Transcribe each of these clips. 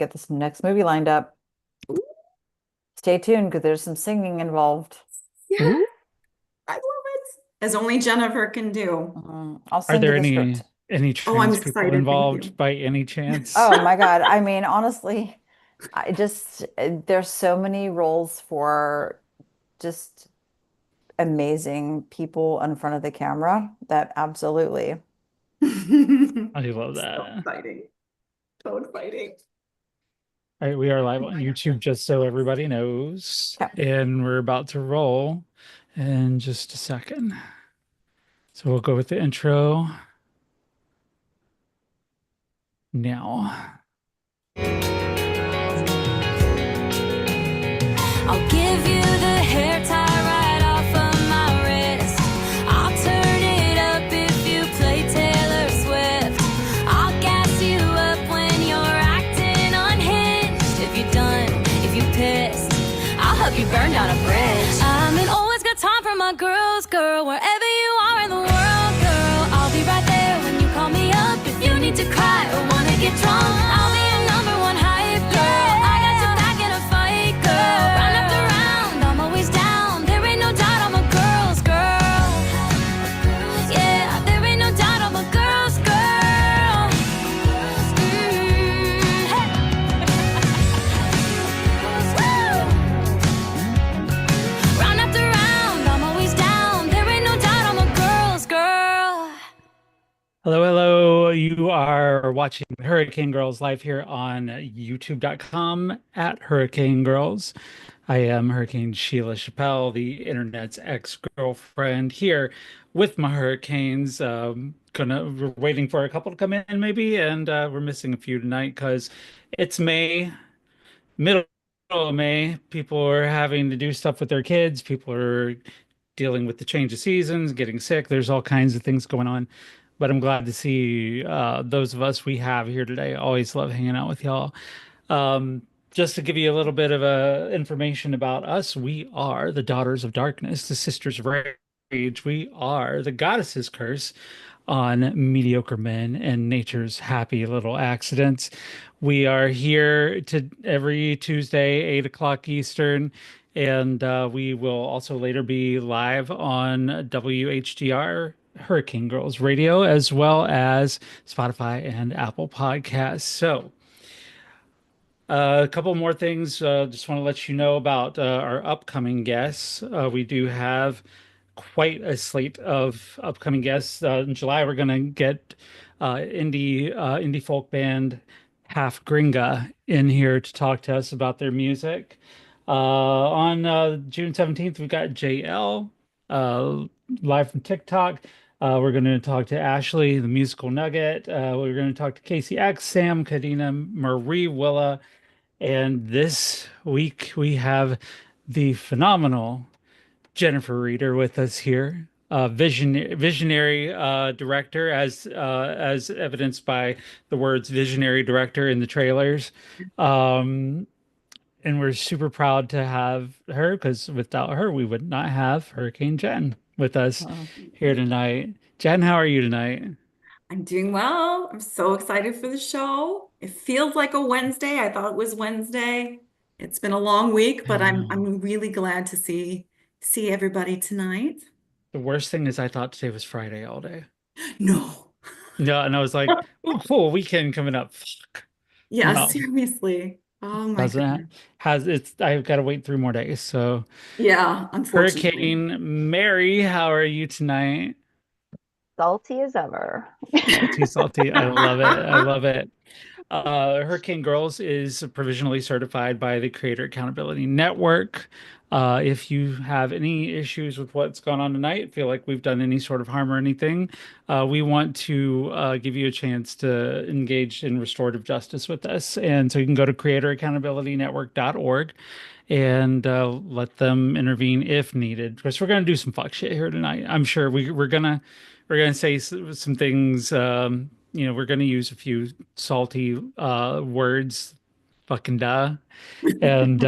get this next movie lined up. Stay tuned because there's some singing involved. Yeah, Ooh, I love it. As only Jennifer can do. I'll are send you there the any script. any Oh, I'm trans people excited. Thank involved you. by any chance? Oh my God. I mean, honestly, I just there's so many roles for just amazing people in front of the camera that absolutely. I love So that. exciting. So exciting. All right, we are live on YouTube just so everybody knows, Okay. and we're about to roll in just a second. So we'll go with the intro now. I'll give you the hair tie right off of my wrist. I'll turn it up if you play Taylor Swift. I'll gas you up when you're acting unhinged. If you're done, if you pissed, I'll help you burn down a bridge. I'm an always got time for my girls, girl. Wherever you are in the world, girl, I'll be right there when you call me up. If you need to cry or wanna get drunk, I'll be your number one hype girl. I got your back in a fight, girl. Round after round, I'm always down. There ain't no doubt I'm a girl's girl. Yeah, there ain't no doubt I'm a girl's girl. Hey. Woo! Round after round, I'm always down. There ain't no doubt I'm a girl's girl. Hello, hello. You are watching Hurricane Girls live here on youtube.com at Hurricane Girls. I am Hurricane Sheila Chappelle, the internet's ex-girlfriend, here with my hurricanes. We're waiting for a couple to come in maybe, and we're missing a few tonight because it's May, middle of May. People are having to do stuff with their kids. People are dealing with the change of seasons, getting sick. There's all kinds of things going on. But I'm glad to see those of us we have here today. Always love hanging out with y'all. Um, just to give you a little bit of information about us, we are the Daughters of Darkness, the Sisters of Rage. We are the Goddess's Curse on mediocre men and nature's happy little accidents. We are here to every Tuesday, 8 o'clock Eastern, and we will also later be live on WHDR Hurricane Girls Radio, as well as Spotify and Apple Podcasts. So, a couple more things. Just want to let you know about our upcoming guests. We do have quite a slate of upcoming guests. In July, we're going to get indie folk band Half Gringa in here to talk to us about their music. On June 17th, we've got JL uh, live from TikTok. We're going to talk to Ashley, the musical nugget. We're going to talk to Casey X, Sam, Kadena, Marie, Willa. And this week we have the phenomenal Jennifer Reeder with us here, visionary director, as evidenced by the words "visionary director" in the trailers. Um, and we're super proud to have her because without her, we would not have Hurricane Jen with us Uh, here tonight. Jen, how are you tonight? I'm doing well. I'm so excited for the show. It feels like a Wednesday. I thought it was Wednesday. It's been a long week, I but I'm know. I'm really glad to see everybody tonight. The worst thing is I thought today was Friday all day. No. No, and I was like, "Oh, cool, weekend coming up." Fuck. Yeah, No, seriously. Oh my doesn't ha- goodness. has it's I've got to wait 3 more days. So Yeah, unfortunately. Hurricane Mary, how are you tonight? Salty as ever. Salty, salty. I love it. I love it. Hurricane Girls is provisionally certified by the Creator Accountability Network. If you have any issues with what's gone on tonight, feel like we've done any sort of harm or anything, we want to give you a chance to engage in restorative justice with us. And so you can go to creatoraccountabilitynetwork.org and let them intervene if needed. Because we're gonna do some fuck shit here tonight. I'm sure we're gonna say some things. We're gonna use a few salty words, fucking duh, and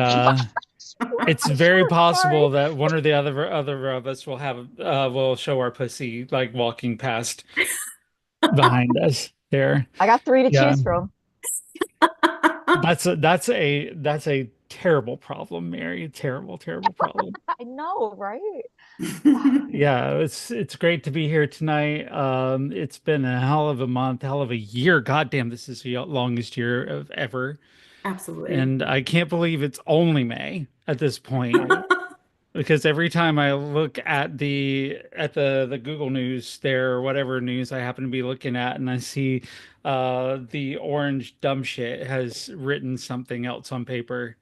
it's very Sorry. possible that one or the other of us will show our pussy like walking past behind us there. I got three to Yeah. choose from. That's a terrible problem, Mary. Terrible, terrible problem. I know, right? Yeah, it's great to be here tonight. It's been a hell of a month, hell of a year. Goddamn, this is the longest year of ever. Absolutely. And I can't believe it's only May at this point. Right. Because every time I look at the Google News there or whatever news I happen to be looking at, and I see the orange dumb shit has written something else on paper,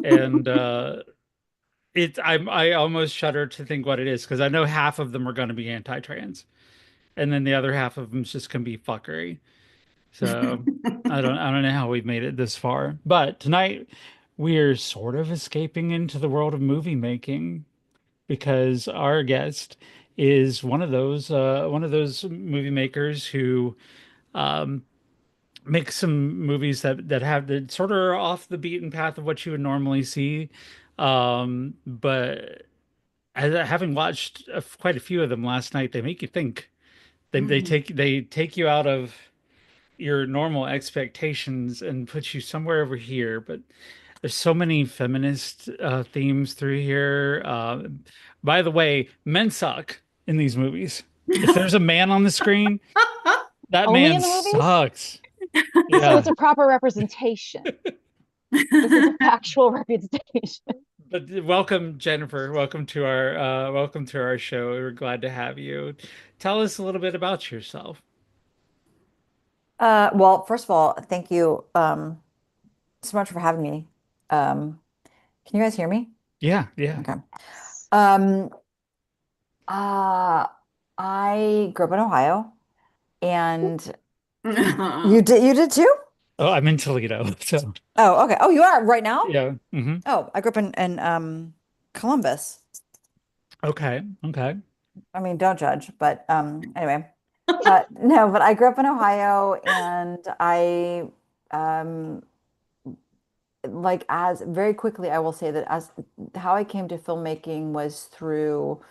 and I almost shudder to think what it is because I know half of them are going to be anti-trans, and then the other half of them is just going to be fuckery. So I don't know how we've made it this far, but tonight we're sort of escaping into the world of movie making because our guest is one of those movie makers who um, make some movies that have the sort of off the beaten path of what you would normally see. But having watched quite a few of them last night, they make you think. Mm. They take you out of your normal expectations and put you somewhere over here. But there's so many feminist themes through here. By the way, men suck in these movies. If there's a man on the screen, that Only man in the movies? sucks. So it's Yeah. a proper representation. This is a factual representation. But welcome, Jennifer. Welcome to our show. We're glad to have you. Tell us a little bit about yourself. Well, first of all, thank you so much for having me. Um, can you guys hear me? Yeah, yeah. Okay. Um, uh, I grew up in Ohio, and you did too? Oh, I'm in Toledo, so Oh, okay. Oh, you are right now? yeah. Oh, I grew up in Columbus. Okay, okay. I mean, don't judge, but anyway. No, but I grew up in Ohio, and I um like as very quickly I will say that as how I came to filmmaking was through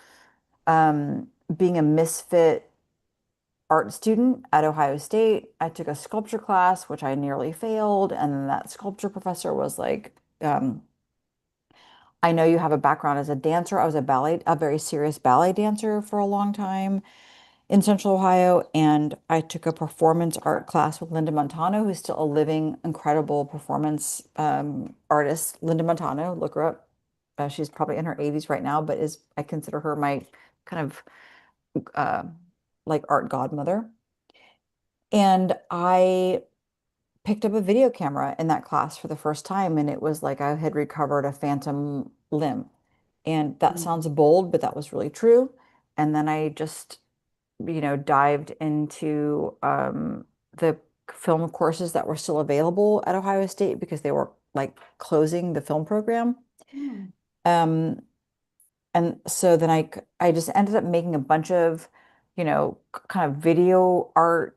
being a misfit art student at Ohio State. I took a sculpture class, which I nearly failed, and then that sculpture professor was like, I know you have a background as a dancer. I was a very serious ballet dancer for a long time in Central Ohio, and I took a performance art class with Linda Montano, who's still a living, incredible performance artist. Linda Montano, look her up. She's probably in her 80s right now, but is I consider her my kind of uh, like art godmother. And I picked up a video camera in that class for the first time, and it was like I had recovered a phantom limb. And that sounds bold, but that was really true. And then I just dived into the film courses that were still available at Ohio State because they were like closing the film program. Mm. And so then I just ended up making a bunch of, kind of video art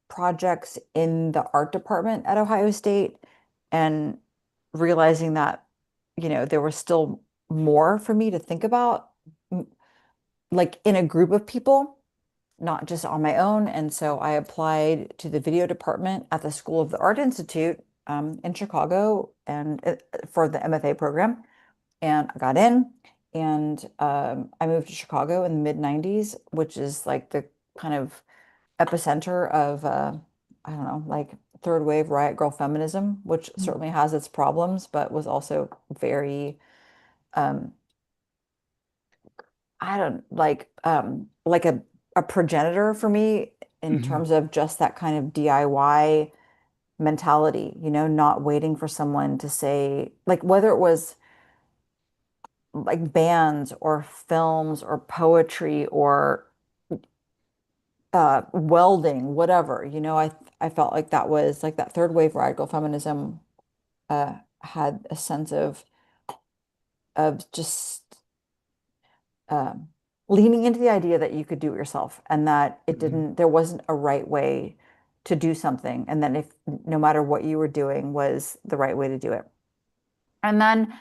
projects in the art department at Ohio State and realizing that, there was still more for me to think about, like in a group of people, not just on my own. And so I applied to the video department at the School of the Art Institute in Chicago and for the MFA program. And I got in, and I moved to Chicago in the mid 90s, which is like the kind of epicenter of, I don't know, like third wave riot girl feminism, which certainly has its problems, but was also very, um, I don't like a progenitor for me in Hmm. terms of just that kind of DIY mentality, not waiting for someone to say, like whether it was like bands or films or poetry or welding, whatever, I felt like that was like that third wave radical feminism had a sense of just um, leaning into the idea that you could do it yourself and that there wasn't a right way to do something. And then if no matter what you were doing was the right way to do it. And then,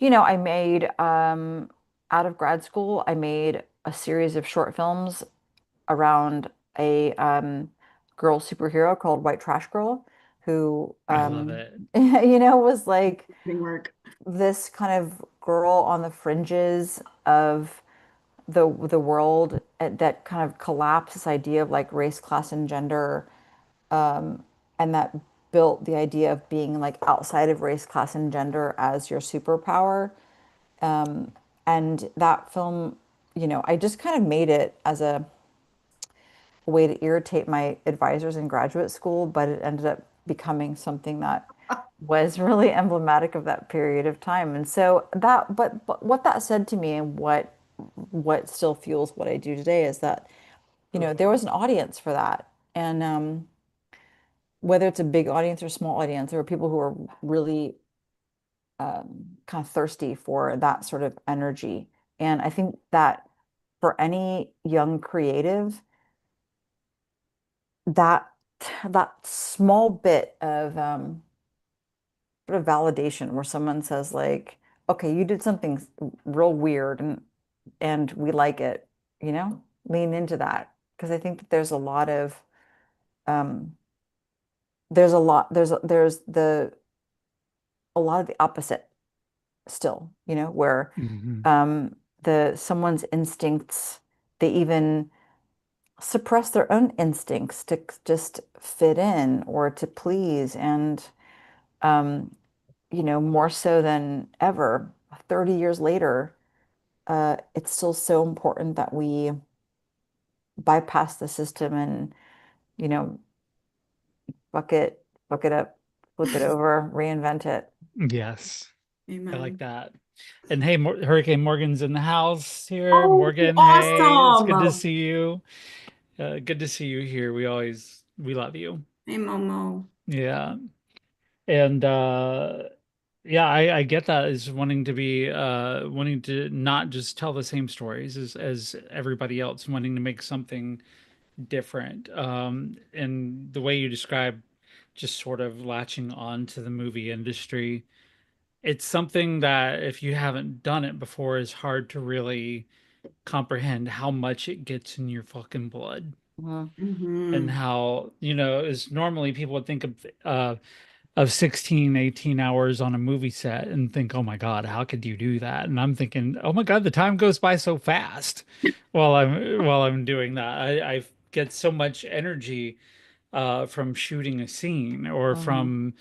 I made, out of grad school, I made a series of short films around a girl superhero called White Trash Girl, who I love it. was like Good work. this kind of girl on the fringes of the world that kind of collapsed this idea of like race, class, and gender, and that built the idea of being like outside of race, class, and gender as your superpower. And that film, I just kind of made it as a way to irritate my advisors in graduate school, but it ended up becoming something that was really emblematic of that period of time. And so but what that said to me and what still fuels what I do today is that, there was an audience for that. And whether it's a big audience or small audience, there were people who are really kind of thirsty for that sort of energy. And I think that for any young creative, that that small bit of sort of validation where someone says like, okay, you did something real weird and we like it, lean into that. Because I think that there's a lot of um there's a lot of the opposite still, where Hmm. the someone's instincts, they even suppress their own instincts to just fit in or to please. And um, more so than ever, 30 years later, it's still so important that we bypass the system and, you know, buck it up, flip it over, reinvent it. Yes, I like Amen. that. And hey, Hurricane Morgan's in the house here. Oh, Morgan, hey, it's good to awesome. see you. Good to see you here. We love you. Hey, Momo. Yeah. And yeah, I get that, is wanting to not just tell the same stories as everybody else, wanting to make something different. And the way you describe just sort of latching on to the movie industry, it's something that if you haven't done it before is hard to really comprehend how much it gets in your fucking blood. Mhm. And Hmm. how, is normally people would think of 16, 18 hours on a movie set and think, oh my God, how could you do that? And I'm thinking, oh my God, the time goes by so fast while I'm doing that. I get so much energy from shooting a scene, or Mhm. from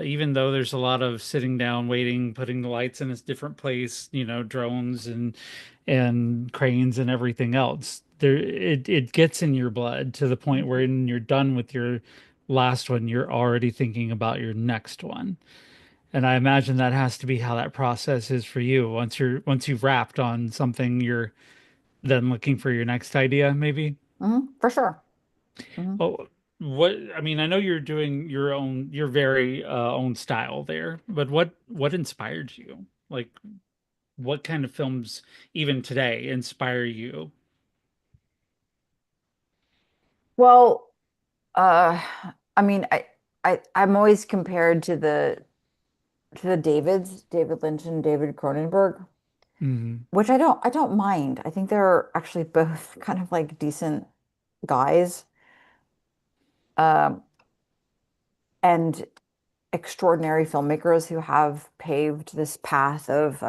even though there's a lot of sitting down, waiting, putting the lights in a different place, drones and cranes and everything else. It gets in your blood to the point where when you're done with your last one, you're already thinking about your next one. And I imagine that has to be how that process is for you. Once you've wrapped on something, you're then looking for your next idea, maybe. For sure. Mhm. Oh, I mean, I know you're doing your very own style there, but what inspired you? Like, what kind of films, even today, inspire you? Well, uh, I mean, I'm always compared to the David Lynch and David Cronenberg, Hmm. which I don't mind. I think they're actually both kind of like decent guys, um, and extraordinary filmmakers who have paved this path of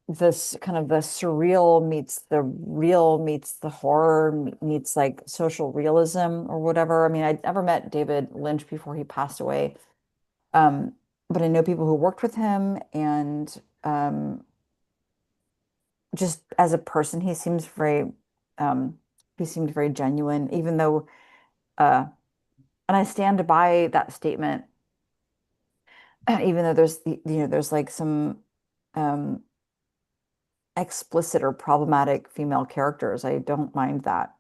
this kind of the surreal meets the real meets the horror meets like social realism or whatever. I mean, I'd never met David Lynch before he passed away. Um, but I know people who worked with him, and just as a person, um, he seemed very genuine, even though, uh, and I stand by that statement, even though there's like some um, explicit or problematic female characters. I don't mind that.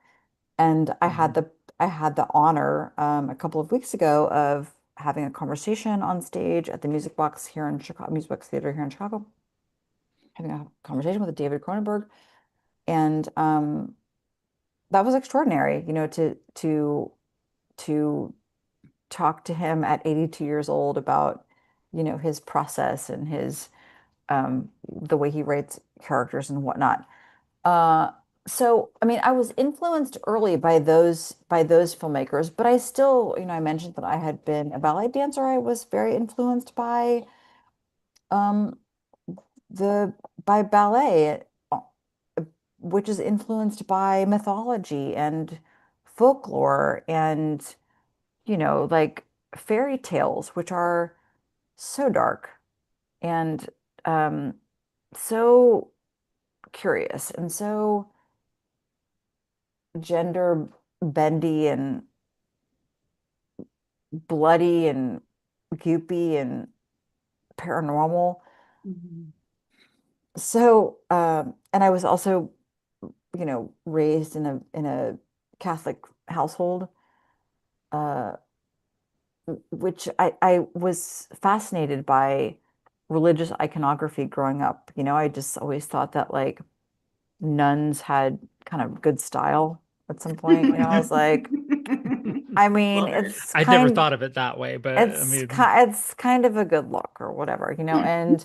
And I had the honor a couple of weeks ago of having a conversation on stage at the Music Box here in Chicago, Music Box Theater here in Chicago, having a conversation with David Cronenberg, and that was extraordinary, to talk to him at 82 years old about, his process and his the way he writes characters and whatnot. Uh, So, I mean, I was influenced early by those filmmakers, but I still, I mentioned that I had been a ballet dancer. I was very influenced um the by ballet, which is influenced by mythology and folklore and, like fairy tales, which are so dark and um so curious and so gender bendy and bloody and goopy and paranormal. Mhm. So, and I was also, raised in a Catholic household, uh, which I was fascinated by religious iconography growing up. I just always thought that like nuns had kind of good style at some point. I was like, I mean, Love it. I'd never thought of it that way, but I mean, it's kind of a good look or whatever, and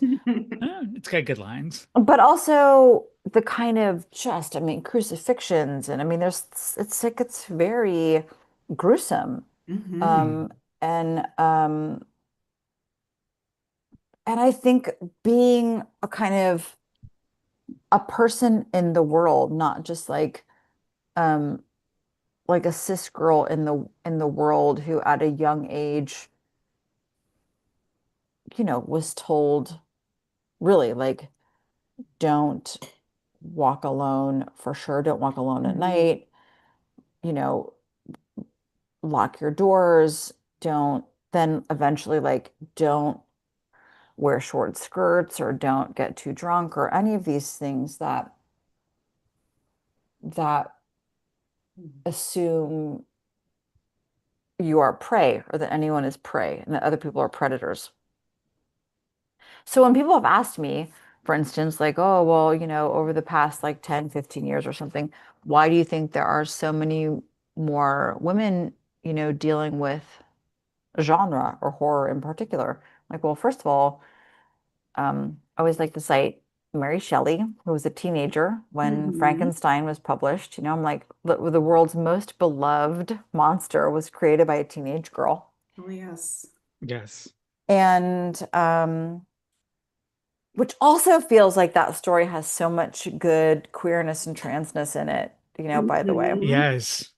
it's got good lines. but also the kind of just, I mean, crucifixions and I mean, it's like it's very gruesome. Mhm. Um, and um, and I think being a kind of a person in the world, not just um like a cis girl in the world who at a young age, was told really like don't walk alone for sure, don't walk alone at Mhm. night, you know, lock your doors, don't then eventually like don't wear short skirts or don't get too drunk or any of these things that assume you are prey or that anyone is prey and that other people are predators. So when people have asked me, for instance, like, oh, well, over the past like 10, 15 years or something, why do you think there are so many more women, dealing with genre or horror in particular? Like, well, first of all, I always like to cite Mary Shelley, who was a teenager when Mhm. Frankenstein was published. I'm like, the world's most beloved monster was created by a teenage girl. Oh, yes. Yes. And which also feels like that story has so much good queerness and transness in it, by the way. Mhm. Yes.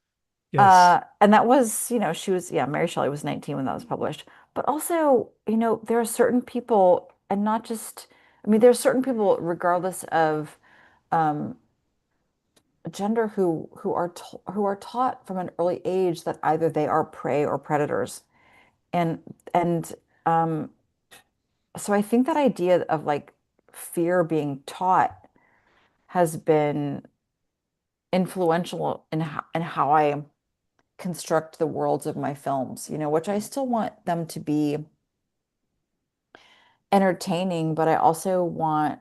Yes. And that was, she was, yeah, Mary Shelley was 19 when that was published. But also, there are certain people, and not just, I mean, there are certain people, regardless of um, gender, who are taught from an early age that either they are prey or predators. And and um, so I think that idea of like fear being taught has been influential in how I construct the worlds of my films, which I still want them to be entertaining, but I also want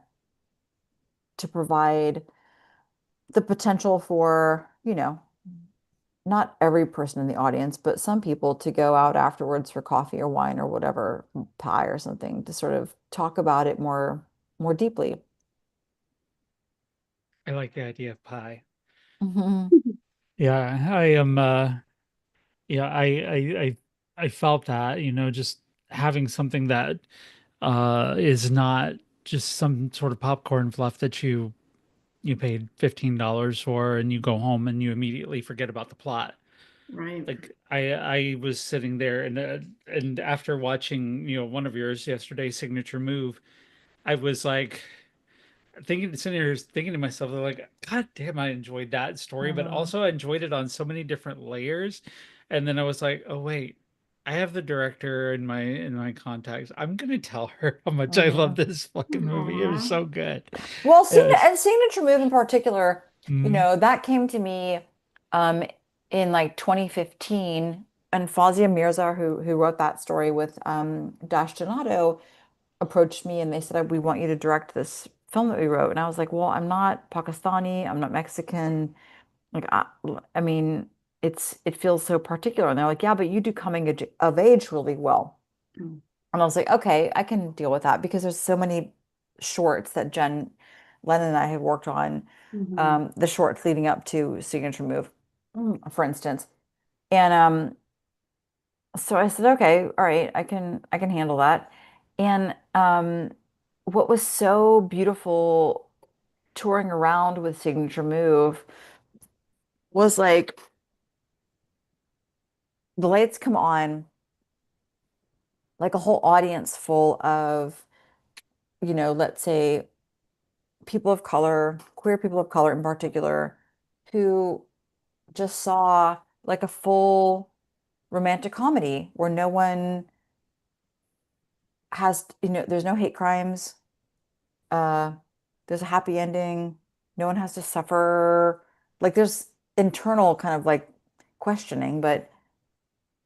to provide the potential for, not every person in the audience, but some people to go out afterwards for coffee or wine or whatever, pie or something, to sort of talk about it more deeply. I like the idea of pie. Hmm. Yeah, I am yeah, I felt that, just having something that is not just some sort of popcorn fluff that you paid $15 for and you go home and you immediately forget about the plot. Right. Like I was sitting there and after watching, one of yours yesterday, Signature Move, I was like sitting here thinking to myself, like, God damn, I enjoyed that story, but Hmm. also I enjoyed it on so many different layers. And then I was like, oh wait, I have the director in my contacts. I'm gonna tell her how much I love Hmm. this fucking movie. It was Aw. so good. Well, Yes. Signature Move in particular, Mm, that came to me um, in like 2015, and Fazia Mirza, who wrote that story with Dash Donato, approached me and they said, we want you to direct this film that we wrote. And I was like, well, I'm not Pakistani, I'm not Mexican. Like, I mean, it feels so particular. And they're like, yeah, but you do of age really well. Mm. And I was like, okay, I can deal with that because there's so many shorts that Jen Len and I have worked on Mhm. the shorts leading up to Signature Move, for instance. And so I said, okay, all right, I can handle that. And what was so beautiful touring around with Signature Move was like the lights come on, like a whole audience full of, let's say people of color, queer people of color in particular, who just saw like a full romantic comedy where no one has, there's no hate crimes. Uh, there's a happy ending. No one has to suffer. Like there's internal kind of like questioning, but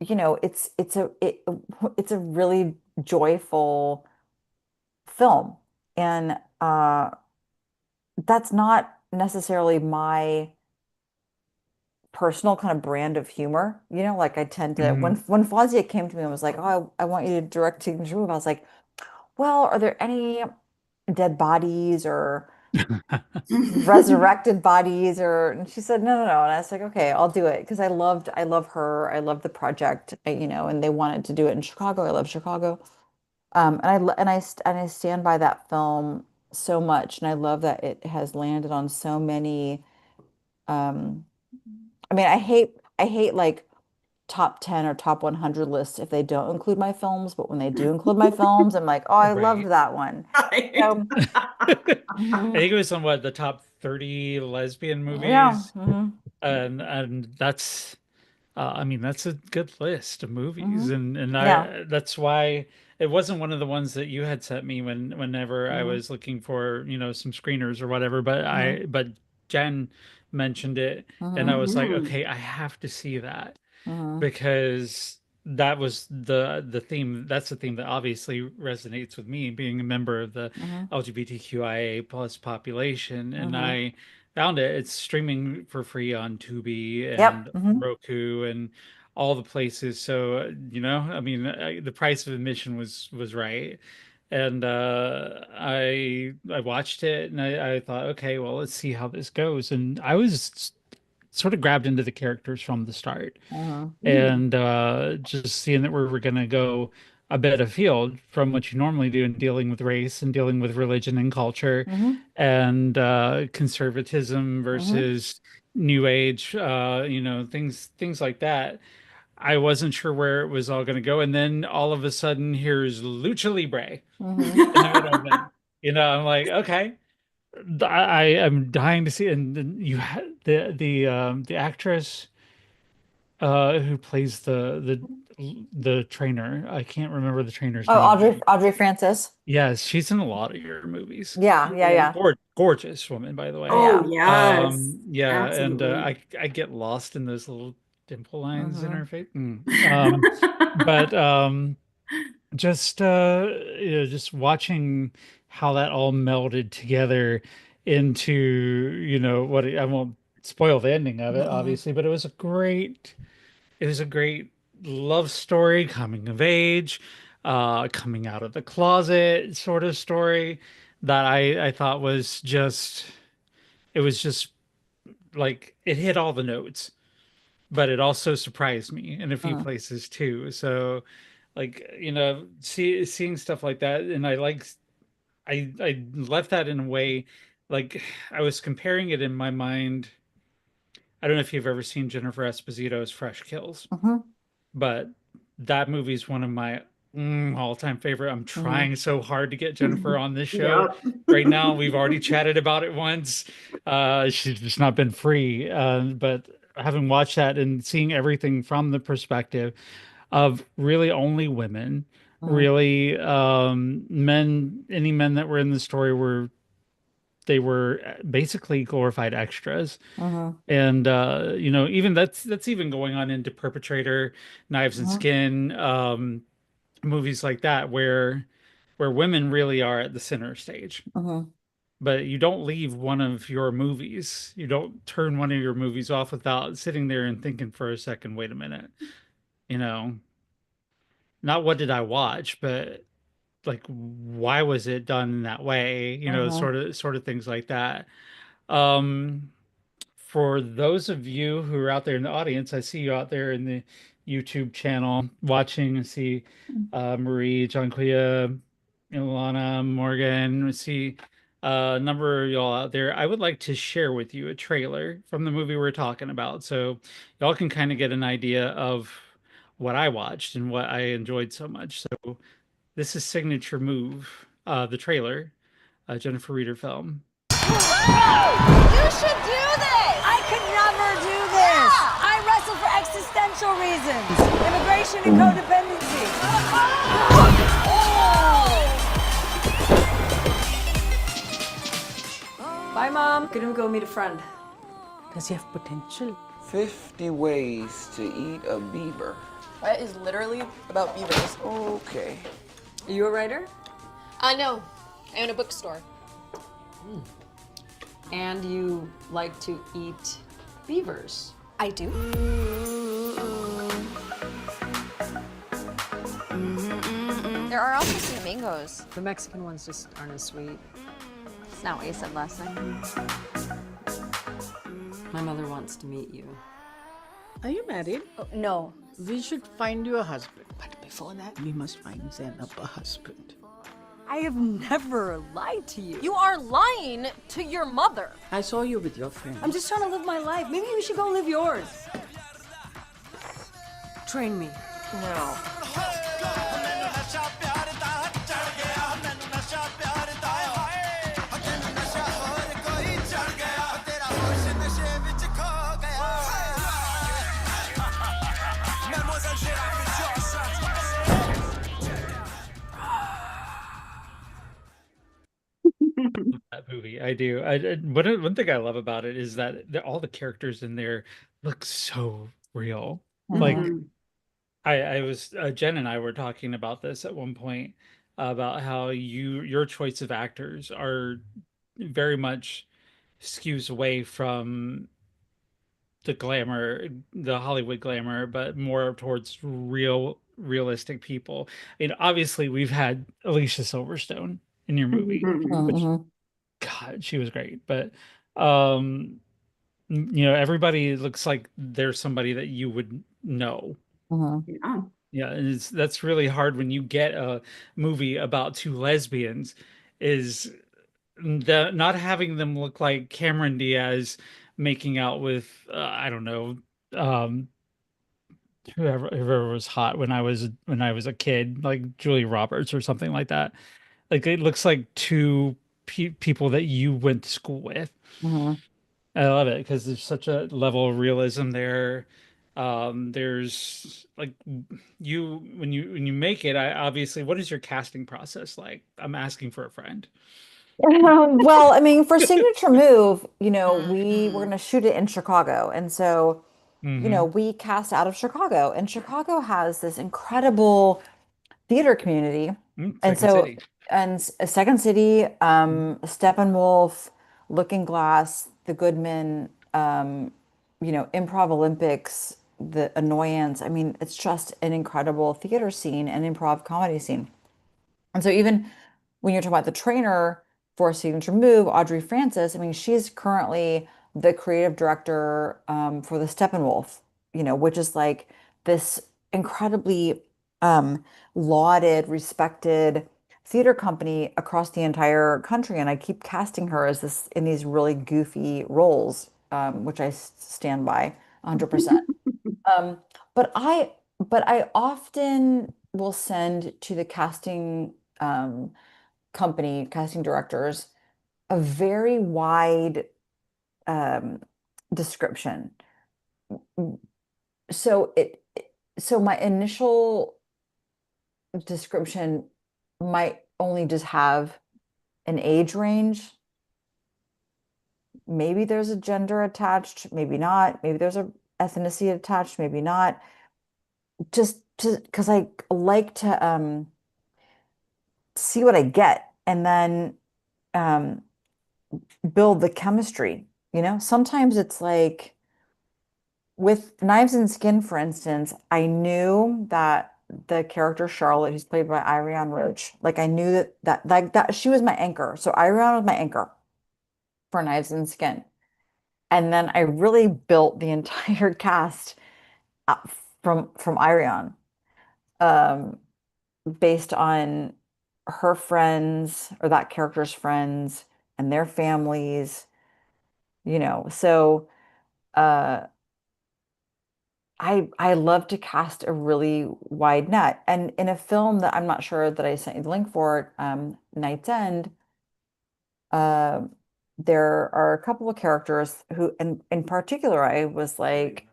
it's a really joyful film. And that's not necessarily my personal kind of brand of humor. Like I tend to Hmm. when Fawzia came to me and was like, "Oh, I want you to direct Signature Move," I was like, "Well, are there any dead bodies or resurrected bodies or?" And she said, "No, no, no." And I was like, "Okay, I'll do it," because I love her, I love the project, and they wanted to do it in Chicago. I love Chicago. And I stand by that film so much, and I love that it has landed on so many. Um, I mean, I hate like top 10 or top 100 lists if they don't include my films, but when they do include my films, I'm like, oh, I loved Right. that one. Right. So, I mhm, think it was on what, the top 30 lesbian yeah. movies, Hmm. and that's I mean, that's a good list of movies, Hmm. and Yeah. I that's why it wasn't one of the ones that you had sent me whenever I Hmm. was looking for, some screeners or whatever, but Hmm. Jen mentioned it, and I Hmm. was like, Mhm. okay, I have to see that Hmm. because that was the theme. That's the theme that obviously resonates with me, being a member of the Hmm. LGBTQIA plus population, and Hmm. I found it. It's streaming for free on Tubi Yep. and Hmm. Roku and all the places. So, I mean, the price of admission was right. And I watched it and I thought, okay, well, let's see how this goes. And I was sort of grabbed into the characters from the start, Hmm. Mm. and just seeing that we're going to go a bit afield from what you normally do in dealing with race and dealing with religion and culture Hmm. and conservatism Hmm. versus new age, things like that. I wasn't sure where it was all going to go, and then all of a sudden, here's Lucha Libre Hmm. in the middle of it. I'm like, okay, I am dying to see. And then you had the actress who plays the trainer. I can't remember the trainer's Oh, name Audrey now. Audrey Francis. Yes, she's in a lot of your movies. Yeah, yeah, yeah. Gorgeous woman, by the way. Oh, Yeah. yes, Yeah, and absolutely. I get lost in those little dimple lines in Hmm. her face. But just just watching how that all melded together into, what I won't spoil the ending of it, Hmm. obviously, but it was a great love story, coming of age, coming out of the closet sort of story that I thought was just, it was just like it hit all the notes, but it also surprised me in a few Hmm. places too. So like, seeing stuff like that, and I left that in a way, like I was comparing it in my mind. I don't know if you've ever seen Jennifer Esposito's Fresh Kills, Hmm. but that movie's one of my all-time favorite. I'm Hmm. trying so hard to get Jennifer on this show Yep. right now. We've already chatted about it once. She's just not been free. But having watched that and seeing everything from the perspective of really only women, Hmm. really men, any men that were in the story they were basically glorified extras. Hmm. And even that's even going on into Perpetrator, Knives and Hmm. Skin, movies like that where women really are at the center stage. Hmm. But you don't leave one of your movies, you don't turn one of your movies off without sitting there and thinking for a second, wait a minute, you know, not what did I watch, but like why was it done in that way? You know, Mhm. sort of things like that. Um, for those of you who are out there in the audience, I see you out there in the YouTube channel watching. I see Marie, Jonquia, Ilana, Morgan. I see a number of y'all out there. I would like to share with you a trailer from the movie we're talking about, so y'all can kind of get an idea of what I watched and what I enjoyed so much. So this is Signature Move, the trailer, Jennifer Reeder film. You should do this! I could never do this! I wrestle for existential reasons. Immigration and codependency. Bye, Mom. Gonna go meet a friend. Does he have potential? 50 ways to eat a beaver. That is literally about beavers. Okay. Are you a writer? No. I own a bookstore. And you like to eat beavers? I do. There are also some mangoes. The Mexican ones just aren't as sweet. It's not what you said last time. My mother wants to meet you. Are you married? No. We should find you a husband. But before that, we must find Zainab a husband. I have never lied to you. You are lying to your mother. I saw you with your friend. I'm just trying to live my life. Maybe you should go live yours. Train me. No. That movie. I do. One thing I love about it is that all the characters in there look so real. Like Mhm. I was Jen and I were talking about this at one point about how your choice of actors are very much skews away from the glamour, the Hollywood glamour, but more towards realistic people. And obviously we've had Alicia Silverstone in your movie, which Mhm. God, she was great. But um you know, everybody looks like there's somebody that you would know. Mhm. Yeah. Yeah, and that's really hard when you get a movie about two lesbians, is not having them look like Cameron Diaz making out with I don't know, um whoever was hot when I was a kid, like Julie Roberts or something like that. Like it looks like two people that you went to school with. Mhm. I love it because there's such a level of realism there. There's like when you make it, I obviously, what is your casting process like? I'm asking for a friend. Well, I mean, for Signature Move, we were Mhm. going to shoot it in Chicago. And so, Mm-hmm. we cast out of Chicago, and Chicago has this incredible theater community. And Second so, City. Second City, Mhm. Steppenwolf, Looking Glass, The Goodman, Improv Olympics, The Annoyance. I mean, it's just an incredible theater scene and improv comedy scene. And so even when you're talking about the trainer for Signature Move, Audrey Francis, I mean, she's currently the creative director for the Steppenwolf, which is like this incredibly lauded, respected theater company across the entire country. And I keep casting her as this in these really goofy roles, which I stand by 100%. Um, but I often will send to the casting company, casting directors, a very wide um, description. So so my initial description might only just have an age range. Maybe there's a gender attached, maybe not. Maybe there's a ethnicity attached, maybe not. Just because I like to see what I get and then um, build the chemistry. Sometimes it's like with Knives and Skin, for instance, I knew that the character Charlotte, who's played by Irian Roach. Like I knew that she was my anchor. So Irian was my anchor for Knives and Skin. And then I really built the entire cast from Irian, um, based on her friends or that character's friends and their families, you know. So uh I love to cast a really wide net. And in a film that I'm not sure that I sent you the link for, Night's End, uh, there are a couple of characters who, in particular, I was like,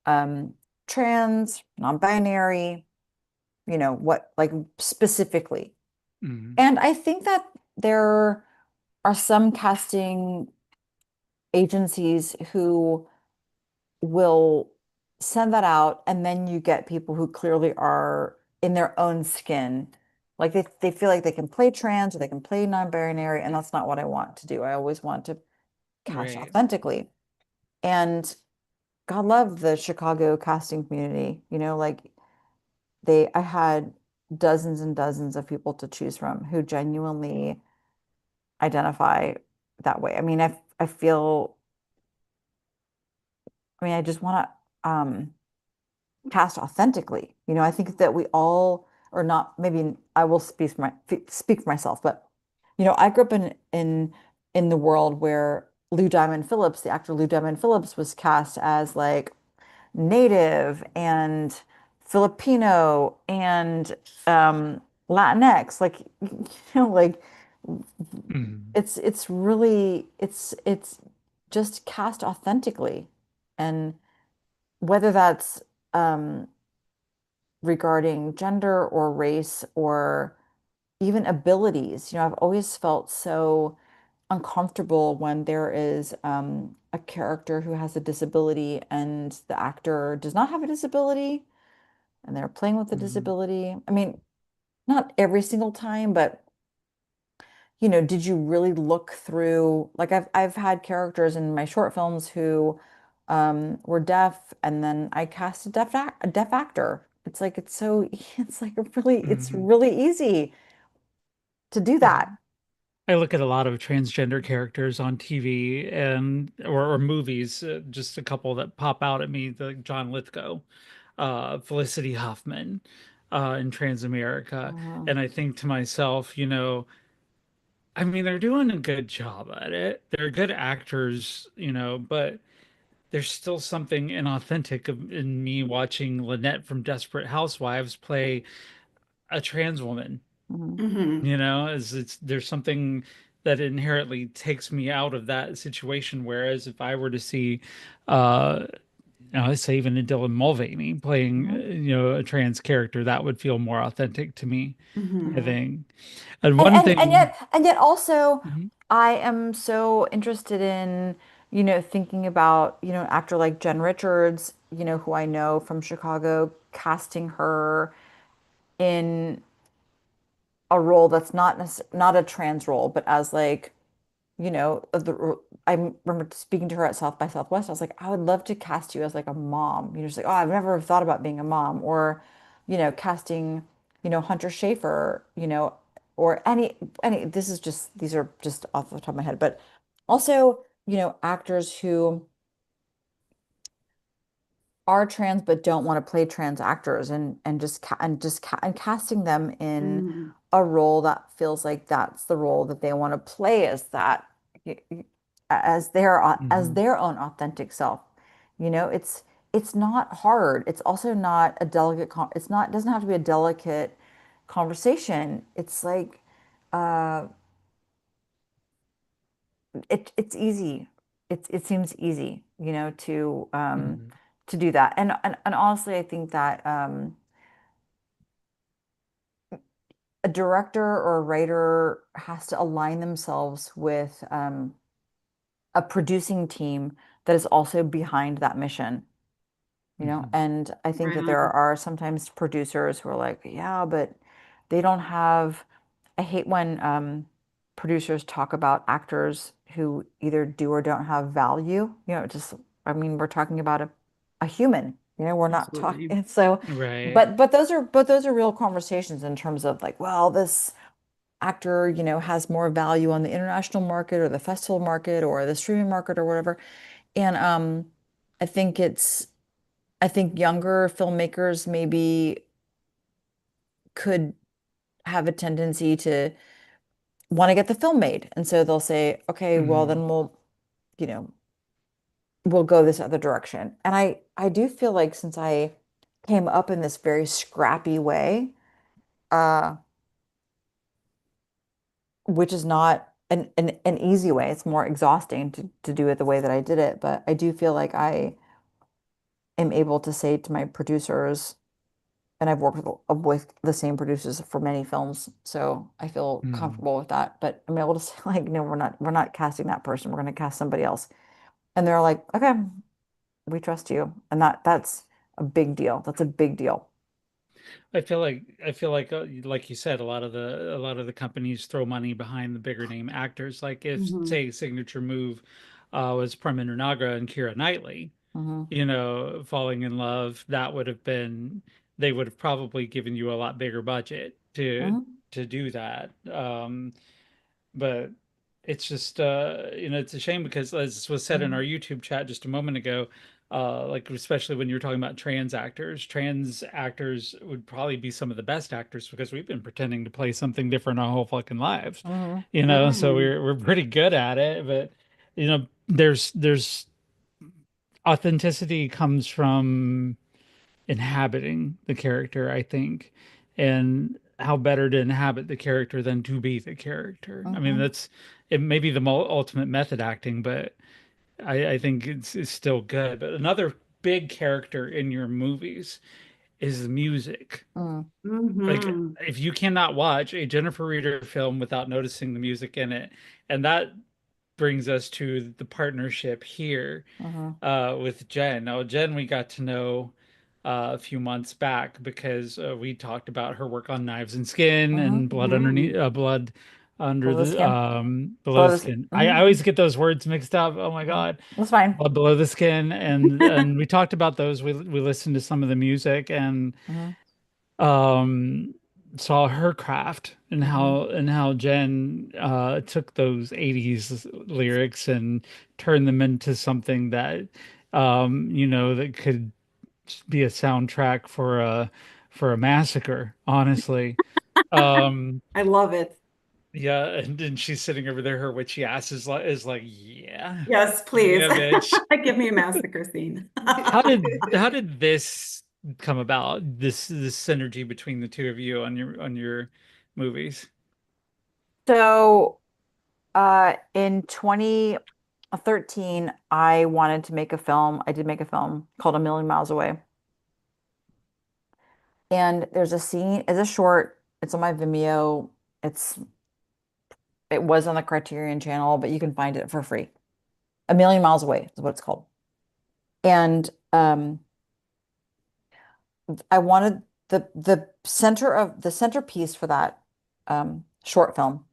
um, trans, non-binary, you know, what, like specifically. Mhm. And I think that there are some casting agencies who will send that out, and then you get people who clearly are in their own skin. Like they feel like they can play trans or they can play non-binary, and that's not what I want to do. I always want to cast Right. authentically. And God love the Chicago casting community. You know, like I had dozens and dozens of people to choose from who genuinely identify that way. I mean, I feel, I mean, I just want to cast authentically. You know, I think that we all, or not, maybe I will speak for myself, but you know, I grew up in the world where Lou Diamond Phillips, the actor Lou Diamond Phillips, was cast as like Native and Filipino and Latinx, like you know, like Mhm. it's really it's just cast authentically, and whether that's um regarding gender or race or even abilities. You know, I've always felt so uncomfortable when there is a character who has a disability and the actor does not have a disability and they're playing with a Mhm. disability. I mean, not every single time, but you know, did you really look through, like I've had characters in my short films who were deaf, and then I cast a deaf actor. It's like it's so it's like it's Mhm. really easy to do Yeah. that. I look at a lot of transgender characters on TV and or movies, just a couple that pop out at me, like John Lithgow, Felicity Huffman, in Transamerica. Uh, And I think to myself, you know, I mean, they're doing a good job at it. They're good actors, you know, but there's still something inauthentic in me watching Lynette from Desperate Housewives play a trans woman. mhm, Hmm. You know, is it's there's something that inherently takes me out of that situation. Whereas if I were to see, uh, you know, let's say even a Dylan Mulvaney playing, mhm. you know, a trans character, that would feel more authentic to me, I Hmm. Yeah. think. And And one and and thing, yet also Mhm. I am so interested in, you know, thinking about, you know, an actor like Jen Richards, you know, who I know from Chicago, casting her in a role that's not a trans role, but as like, you know, I remember speaking to her at South by Southwest. I was like, I would love to cast you as like a mom. You know, she's like, oh, I've never thought about being a mom, or, you know, casting, you know, Hunter Schafer, you know, or any. This is just these are just off the top of my head, but also, you know, actors who are trans but don't want to play trans actors, and casting them in Hmm. a role that feels like that's the role that they want to play, as that as Mhm. their own authentic self. You know, it's not hard. It's also not a it's not, it doesn't have to be a delicate conversation. It's like it's easy. It seems easy, you know, Mhm. to do that. And honestly, I think that a director or a writer has to align themselves with a producing team that is also behind that mission, you know? Mhm. And I think Right that there on. are sometimes producers who are like, yeah, but they don't have, I hate when producers talk about actors who either do or don't have value. You know, just, I mean, we're talking about a human. We're not Absolutely. talking. So, Right. but those are real conversations in terms of like, well, this actor, has more value on the international market or the festival market or the streaming market or whatever. And I think it's I think younger filmmakers maybe could have a tendency to want to get the film made. And so they'll say, okay, well Mhm. then you know, we'll go this other direction. And I do feel like since I came up in this very scrappy way, uh, which is not an easy way, it's more exhausting to do it the way that I did it. But I do feel like I am able to say to my producers, and I've worked with the same producers for many films, so I feel Mhm. comfortable with that. But I'm able to say like, no, we're not casting that person. We're going to cast somebody else. And they're like, okay, we trust you. And that's a big deal. That's a big deal. Like you said, a lot of the companies throw money behind the bigger name actors. Like if Hmm. say Signature Move was Praminder Nagra and Keira Knightley, Hmm. falling in love, that would have been they would have probably given you a lot bigger budget Hmm. to do that. But it's just it's a shame because as was said in our Hmm. YouTube chat just a moment ago, like especially when you're talking about trans actors would probably be some of the best actors because we've been pretending to play something different our whole fucking lives, Hmm. so Hmm. we're pretty good at it. But there's authenticity comes from inhabiting the character, I think, and how better to inhabit the character than to be the character. I mean, Hmm. that's it may be the ultimate method acting, but I think it's still good. But another big character in your movies is the music. Hmm. Like, Hmm. if you cannot watch a Jennifer Reeder film without noticing the music in it, and that brings us to the partnership here Hmm. with Jen. Now, Jen, we got to know a few months back because we talked about her work on Knives and Skin and Hmm. Blood Underneath, Hmm. Blood Under Below the the skin. Below Below the the skin. Skin. I Hmm. always get those words mixed up. Oh my Hmm. God. That's fine. Blood Below the Skin, and we talked about those. We listened to some of the music and Hmm. um saw her craft and Hmm. how Jen took those 80s lyrics and turned them into something that that could be a soundtrack for a massacre, honestly. Um I love it. yeah, and then she's sitting over there, her witchy ass is like, yeah. Yes, please. Yeah, bitch. Give me a massacre scene. How did this come about? This synergy between the two of you on your movies? So, in 2013, I wanted to make a film. I did make a film called A Million Miles Away. And there's a scene, it's a short, it's on my Vimeo. It's it was on the Criterion channel, but you can find it for free. A Million Miles Away is what it's called. And I wanted the centerpiece for that short film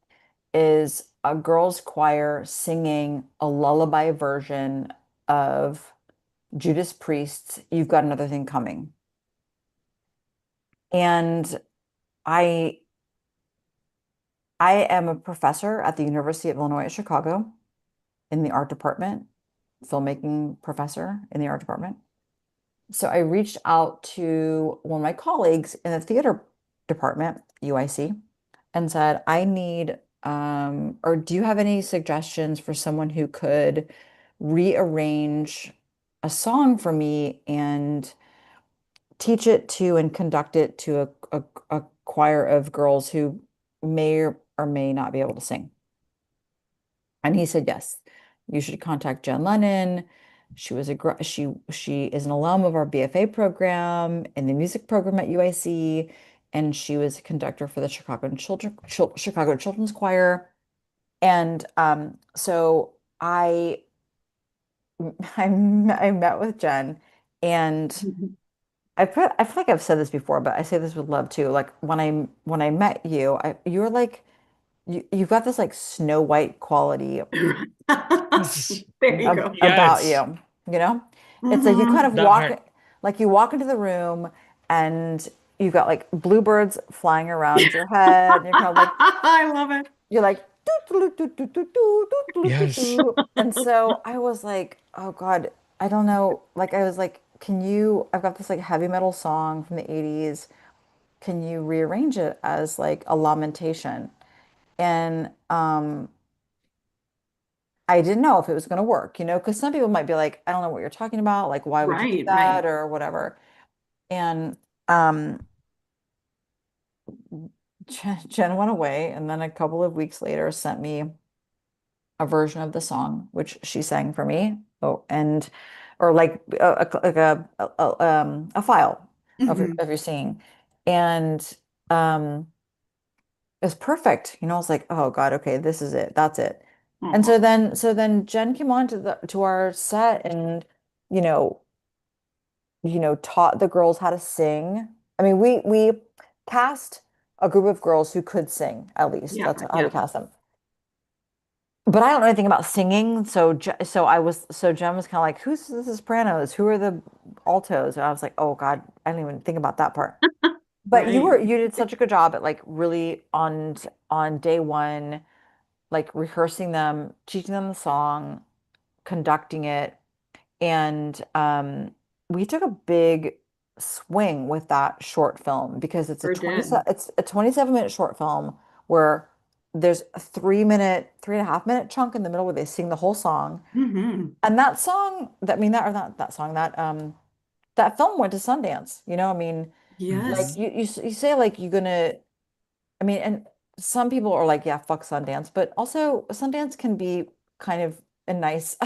is a girls' choir singing a lullaby version of Judas Priest's "You've Got Another Thing Coming." And I I am a professor at the University of Illinois at Chicago in the art department, filmmaking professor in the art department. So I reached out to one of my colleagues in the theater department, UIC, and said, I need, or do you have any suggestions for someone who could rearrange a song for me and teach it to and conduct it to a choir of girls who may or may not be able to sing? And he said, yes, you should contact Jen Lennon. She is an alum of our BFA program in the music program at UIC, and she was a conductor for the Chicago Children's Choir. And so I met with Jen, and I feel like I've said this before, but I say this with love too. Like when I met you, you were like you've got this like Snow White quality There you go. Yeah, about it's you, you know? It's like you kind Hmm. of that walk part. like you walk into the room and you've got like bluebirds flying around your head, and you're kind of like I love it. you're like doo, doo, doo, doo, doo, doo, doo, doo, doo, Yes. doo. And so I was like, oh God, I don't know. Like I was like, can you, I've got this like heavy metal song from the 80s. Can you rearrange it as like a lamentation? And I didn't know if it was going to work, because some people might be like, I don't know what you're talking about. Like, why would you do Right, that right. or whatever? And um, Jen went away, and then a couple of weeks later sent me a version of the song, which she sang for me. Oh, and or like a file Hmm. of your singing, and um, it was perfect. I was like, oh God, okay, this is it. That's it. And Oh, so then Jen came on to our set and, you know, taught the girls how to sing. I mean, we cast a group of girls who could sing, at least. yeah, That's how we yeah. cast them. But I don't know anything about singing, so Jen was kind of like, who's the sopranos? Who are the altos? And I was like, oh God, I didn't even think about that part. But Right. you did such a good job at like really on day one, like rehearsing them, teaching them the song, conducting it, and we took a big swing with that short film because Sure did. it's a 27-minute short film where there's a 3 minute, 3.5 minute chunk in the middle where they sing the whole song. Hmm. And that song, that I mean that or not that song, that film went to Sundance. I mean, like Yes. you say like you're gonna I mean, and some people are like, yeah, fuck Sundance, but also Sundance can be kind of a nice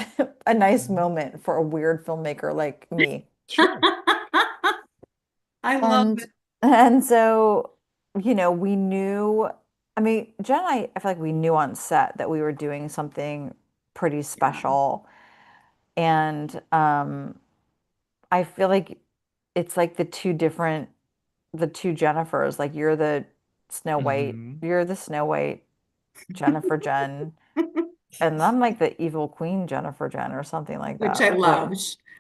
a nice Mhm. moment for a weird filmmaker like me. Sure. I love And it. and so, we knew, I mean, Jen and I feel like we knew on set that we were doing something pretty Yeah. special. And I feel like it's like the two Jennifers, like Hmm. you're the Snow White Jennifer Jen. And I'm like the evil queen Jennifer Jen or something like Which that. I Like what? love.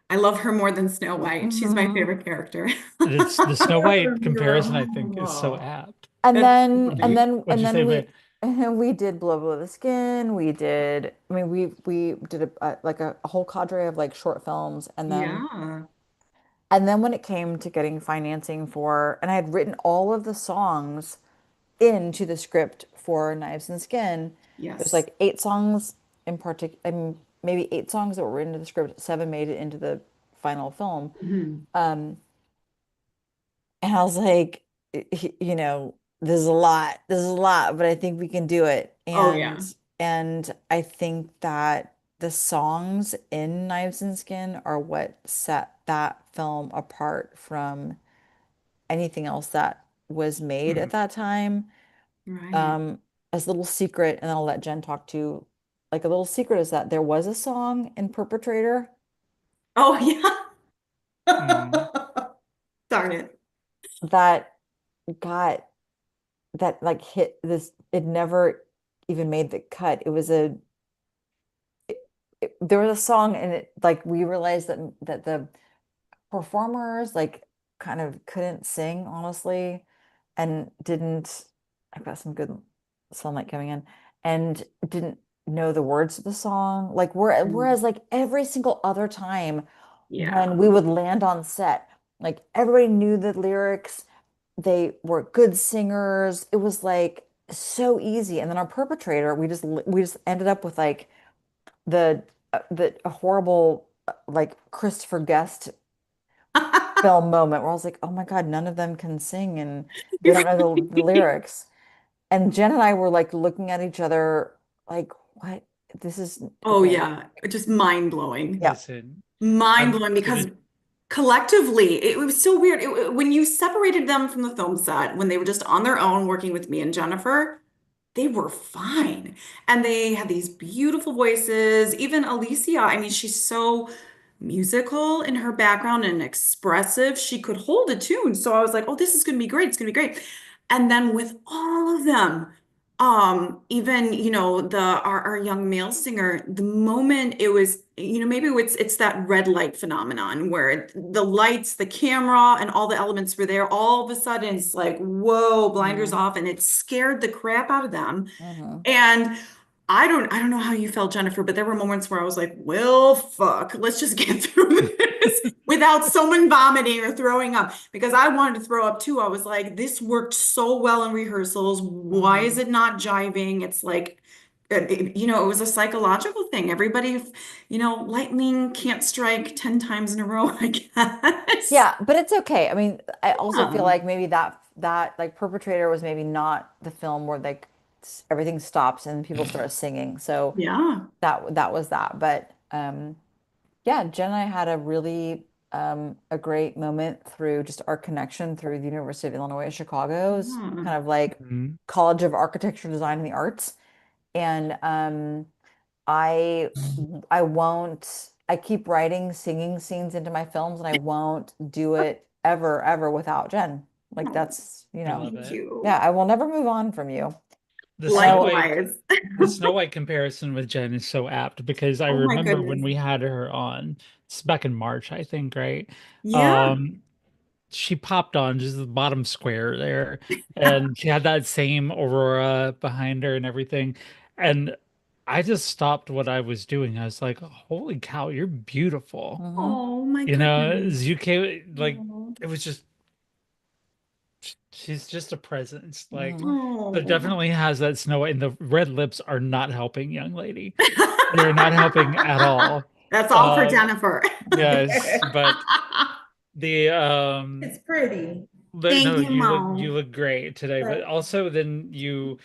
I love her more than Snow White. She's my Mhm. favorite character. It's the Snow White comparison, I think, is so Oh, apt. And that's then and funny. then What'd and you say, then May? we did Blow Below the Skin. I mean we did like a whole cadre of like short films, Yeah. and then when it came to getting financing for, and I had written all of the songs into the script for Knives and Skin. There's Yes. like 8 songs in particular, maybe 8 songs that were written into the script. 7 made it into the final film. Mhm. Um, and I was like, this is a lot. This is a lot, but I think we can do it. Oh, And yeah. and I think that the songs in Knives and Skin are what set that film apart from anything else that was made at Mhm. that time. Right. Um, as a little secret, and then I'll let Jen talk to, like a little secret is that there was a song in Perpetrator Oh, yeah. Mm. Darn it. that got that like hit this, it never even made the cut. There was a song and it like we realized that the performers like kind of couldn't sing honestly and didn't, I've got some good sunlight coming in, and didn't know the words to the song, like Mm. whereas like every single other time Yeah. when we would land on set, like everybody knew the lyrics, they were good singers, it was like so easy. And then our Perpetrator, we just ended up with like the a horrible like Christopher Guest film moment where I was like, oh my God, none of them can sing and they don't know the lyrics. And Jen and I were like looking at each other like, what? This is Oh, okay. yeah. Just mind blowing. Yeah. Listen, Mind I'm blowing gonna. because collectively, it was so weird. When you separated them from the film set, when they were just on their own working with me and Jennifer, they were fine. And they had these beautiful voices. Even Alicia, I mean, she's so musical in her background and expressive. She could hold a tune. So I was like, oh, this is going to be great. It's going to be great. And then with all of them, Even, our young male singer, the moment it was, maybe it's that red light phenomenon where the lights, the camera, and all the elements were there. All of a sudden, it's like, whoa, blinders off, and it scared the crap out of them. And I don't know how you felt, Jennifer, but there were moments where I was like, well, fuck, let's just get through this without someone vomiting or throwing up, because I wanted to throw up too. I was like, this worked so well in rehearsals. Why is it not jiving? It's like, it was a psychological thing. Everybody, lightning can't strike 10 times in a row, I guess. Yeah, but it's okay. I mean, I also feel Yeah. like maybe that like Perpetrator was maybe not the film where like everything stops and people start singing. So Yeah. that was that. But yeah, Jen and I had a really a great moment through just our connection through the University of Illinois Chicago's Hmm. kind of like Mhm. College of Architecture, Design, and the Arts. And I I won't I keep writing singing scenes into my films and I won't do it ever without Jen. Like Oh, that's, I love thank it. yeah, you. I will never move on from you. The And Snow I White Likewise. the Snow White comparison with Jen is so apt because I Oh my remember when goodness. we had her on, it's back in March, I think, right? Yeah. Um, she popped on just the bottom square there, and she had that same aurora behind her and everything. And I just stopped what I was doing. I was like, holy cow, you're beautiful. Mhm. Oh my You know, goodness. ZK, like, Oh. it was just, she's just a presence. Like, Mhm. there Oh. definitely has that Snow White, and the red lips are not helping, young lady. They're not helping at all. That's all for Um, Jennifer. yes, but the It's pretty. but Thank no, you, you Mom. look great today. But also then you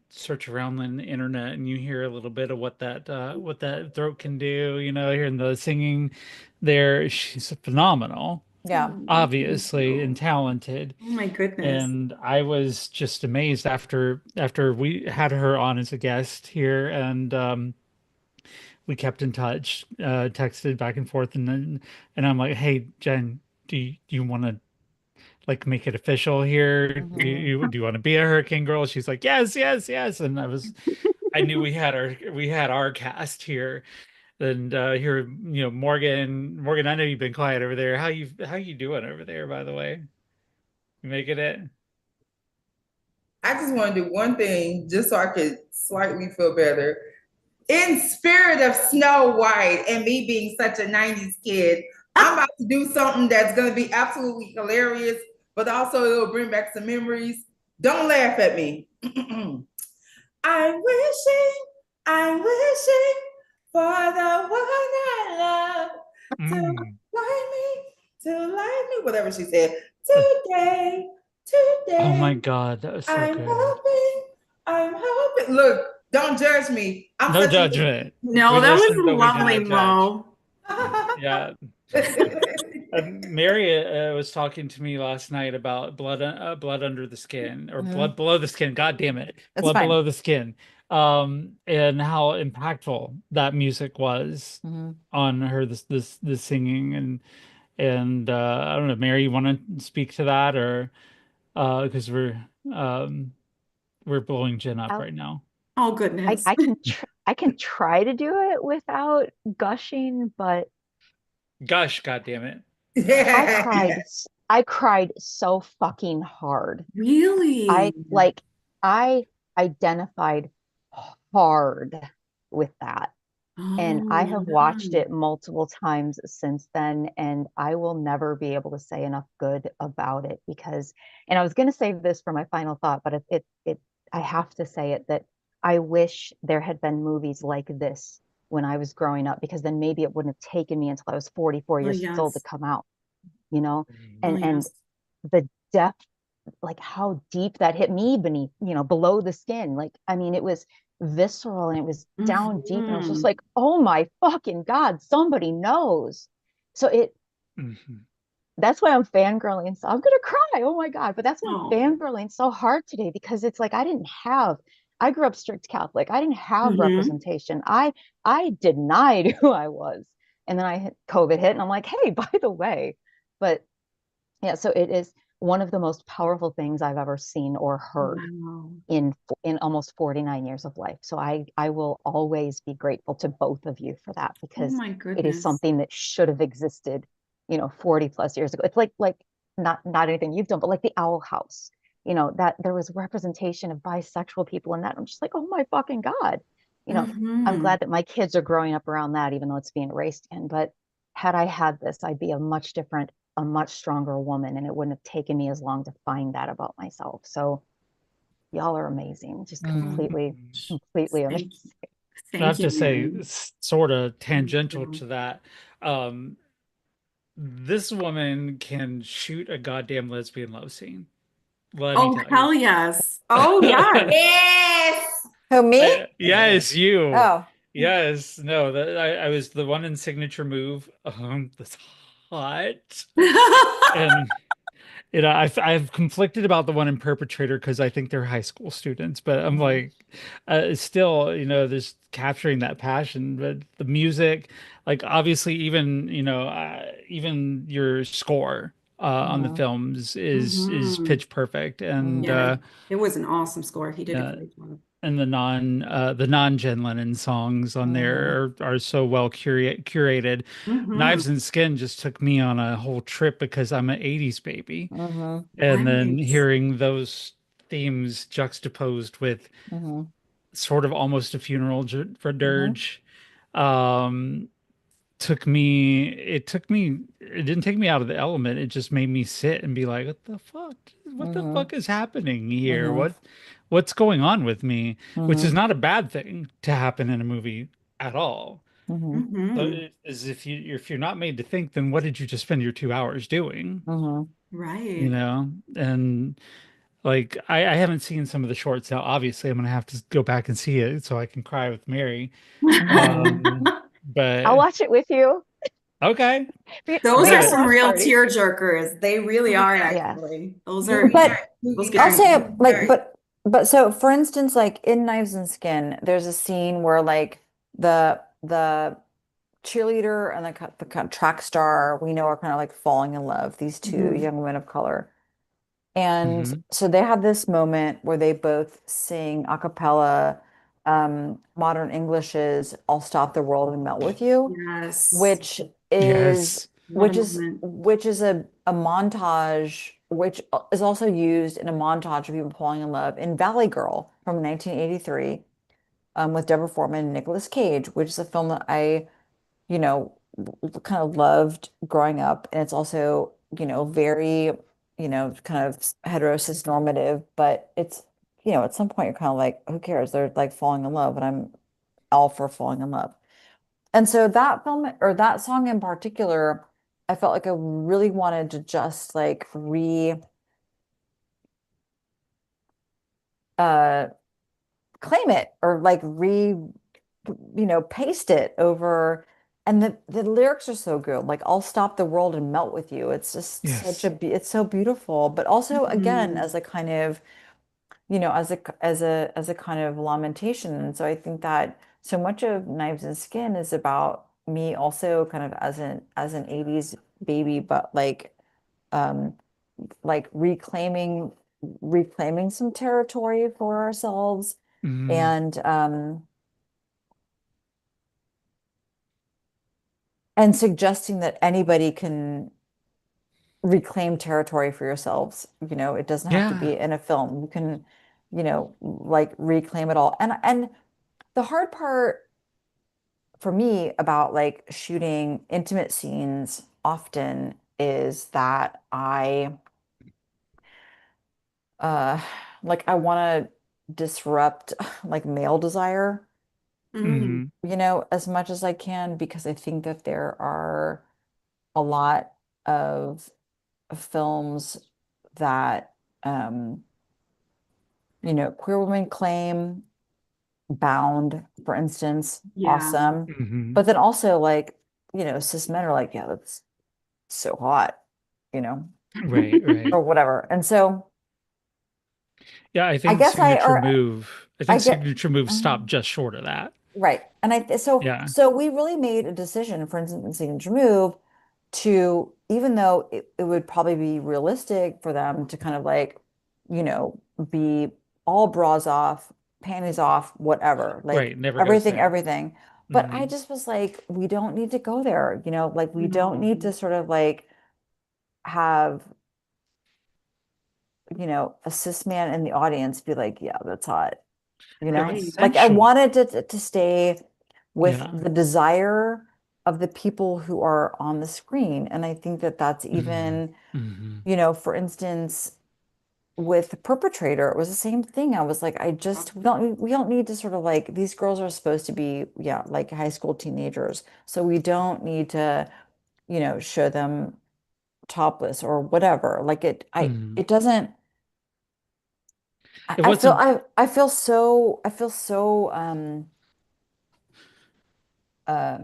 search around on the internet and you hear a little bit of what that throat can do, hearing the singing there. She's phenomenal, Yeah. Thank obviously, and you. talented. Oh my goodness. And I was just amazed after we had her on as a guest here, and we kept in touch, texted back and forth, and I'm like, hey, Jen, do you want to like make it official here? Do Mhm. you want to be a Hurricane Girl? She's like, yes, yes, yes. And I knew we had our cast here, and here, Morgan. I know you've been quiet over there. How you doing over there, by the way? You making it? I just want to do one thing just so I could slightly feel better. In spirit of Snow White and me being such a 90s kid, I'm about to do something that's going to be absolutely hilarious, but also it'll bring back some memories. Don't laugh at me. I'm wishing for the one I love to Mm. light to light me, whatever she said. Uh, Today, Oh my today, God, that was so I'm good. hoping, I'm hoping. Look, don't judge me. I'm No such a judgment. No, We that was listen, but we do lovely, not judge. Mo. Yeah. Mary was talking to me last night about blood under the skin, or blood Mhm. below the skin. God damn it, It's blood fine. below the skin. And how impactful that music was Mhm. on her, this singing, and I don't know, Mary, you want to speak to that, or because um we're blowing Jen up I'll, right now. Oh I, goodness. I can tr I can try to do it without gushing, but Gosh, God damn it. I Yeah. cried. I cried so fucking hard. Really? I identified hard with that. And I Oh, have watched yeah. it multiple times since then, and I will never be able to say enough good about it because, and I was going to save this for my final thought, but I have to say it that I wish there had been movies like this when I was growing up, because then maybe it wouldn't have taken me until I was 44 Oh, years old to yes. come out, you know, Oh, and yes. the depth, like how deep that hit me beneath, below the skin. Like, I mean, it was visceral and it was down deep. And I was just Mhm. like, oh my fucking God, somebody knows. So Mhm. that's why I'm fangirling. So I'm gonna cry. Oh my God. But that's why I'm Oh. fangirling so hard today, because it's like I grew up strict Catholic. I didn't have Mhm. representation. I denied who I was. And then COVID hit and I'm like, hey, by the way. But yeah, so it is. one of the most powerful things I've ever seen or heard Wow. in almost 49 years of life. So I will always be grateful to both of you for that, Oh because my it is goodness. something that should have existed, 40 plus years ago. It's like not anything you've done, but like the Owl House, that there was representation of bisexual people in that. I'm just like, oh my fucking God. I'm Hmm. glad that my kids are growing up around that, even though it's being erased again. But had I had this, I'd be a much stronger woman, and it wouldn't have taken me as long to find that about myself. So y'all are amazing, just Mm. completely Thank, amazing. I thank have you, to say, Mary. sort of Thank tangential you. to that. Um, this woman can shoot a goddamn lesbian love scene. Let me Oh, tell you. hell yes. Oh, yes. Yes. Who, me? Yes, you. Oh. Yes, no, I was the one in Signature Move. That's hot. And I've conflicted about the one in Perpetrator because I think they're high school students, but I'm like, still, there's capturing that passion, but the music, like obviously even your score on the Mhm. films is Hmm. pitch perfect, and Yeah, Mhm. it was an awesome score. He did a uh, great job. and the non Jen Lennon songs on Mhm. there are so well curated. Hmm. Knives and Skin just took me on a whole trip because I'm an 80s baby. Mhm. And then Right. hearing those themes juxtaposed with Mhm. sort of almost a funeral for Mhm. dirge, um, it didn't take me out of the element. It just made me sit and be like, what the Mhm. fuck is happening here? Mhm. What's going on with me? Which is Mhm. not a bad thing to happen in a movie at all. Mhm. So Hmm. is if you're not made to think, then what did you just spend your 2 hours doing? Mhm. You Right. know? And like I haven't seen some of the shorts now. Obviously, I'm gonna have to go back and see it so I can cry with Mary. Mhm. I'll But watch it with you. okay, We'll Those be are at the good. some watch real party. tear jerkers. They really are, Yes. actually. Those Movie are But night. Movie those get I'll you. night. say Movie like, night. so for instance, like in Knives and Skin, there's a scene where like the cheerleader and the kind of track star we know are kind of like falling in love, these two Mhm. young women of color. And Hmm. so they have this moment where they both sing a cappella Modern English's I'll Stop the World and Melt with You, Yes. which is Yes. What a moment. a montage which is also used in a montage of people falling in love in Valley Girl from 1983 with Deborah Foreman and Nicolas Cage, which is a film that I kind of loved growing up. And it's also, very, kind of heterosis normative, but it's, at some point you're kind of like, who cares? They're like falling in love, and I'm all for falling in love. And so that film or that song in particular, I felt like I really wanted to just like uh claim it or like paste it over. And the lyrics are so good. Like, I'll stop the world and melt with you. It's just such Yes. it's so beautiful, but also again Mhm. as a kind of, as a kind of lamentation. And so I think that so much of Knives and Skin is about me also kind of as an 80s baby, but um like reclaiming some territory for ourselves Hmm. and suggesting that anybody can reclaim territory for yourselves. It doesn't have to Yeah. be in a film. You can, like reclaim it all. And the hard part for me about like shooting intimate scenes often is that uh like I want to disrupt like male desire, Mhm. Hmm. as much as I can, because I think that there are a lot of films that queer women claim, Bound, for instance, Yeah. awesome. Hmm. But then also like, cis men are like, yeah, that's so hot, you know, Right, right. or whatever. And so Yeah, I guess I I think get Signature Move stopped um, just short of that. right. And so Yeah. so we really made a decision, for instance, in Signature Move, to, even though it would probably be realistic for them to kind of like, be all bras off, panties off, whatever, like Right. Never goes everything, there. everything. But I Hmm. just was like, we don't need to go there, like we don't No. need to sort of like have, a cis man in the audience be like, yeah, that's hot. Right. Like I Actually, wanted to stay with yeah. the desire of the people who are on the screen. And I think that that's Hmm. even, Hmm. for instance, with the perpetrator, it was the same thing. I was like, we don't need to sort of like, these girls are supposed to be, yeah, like high school teenagers. So we don't need to, show them topless or whatever. Like Hmm. it doesn't, It wasn't. I feel so, uh,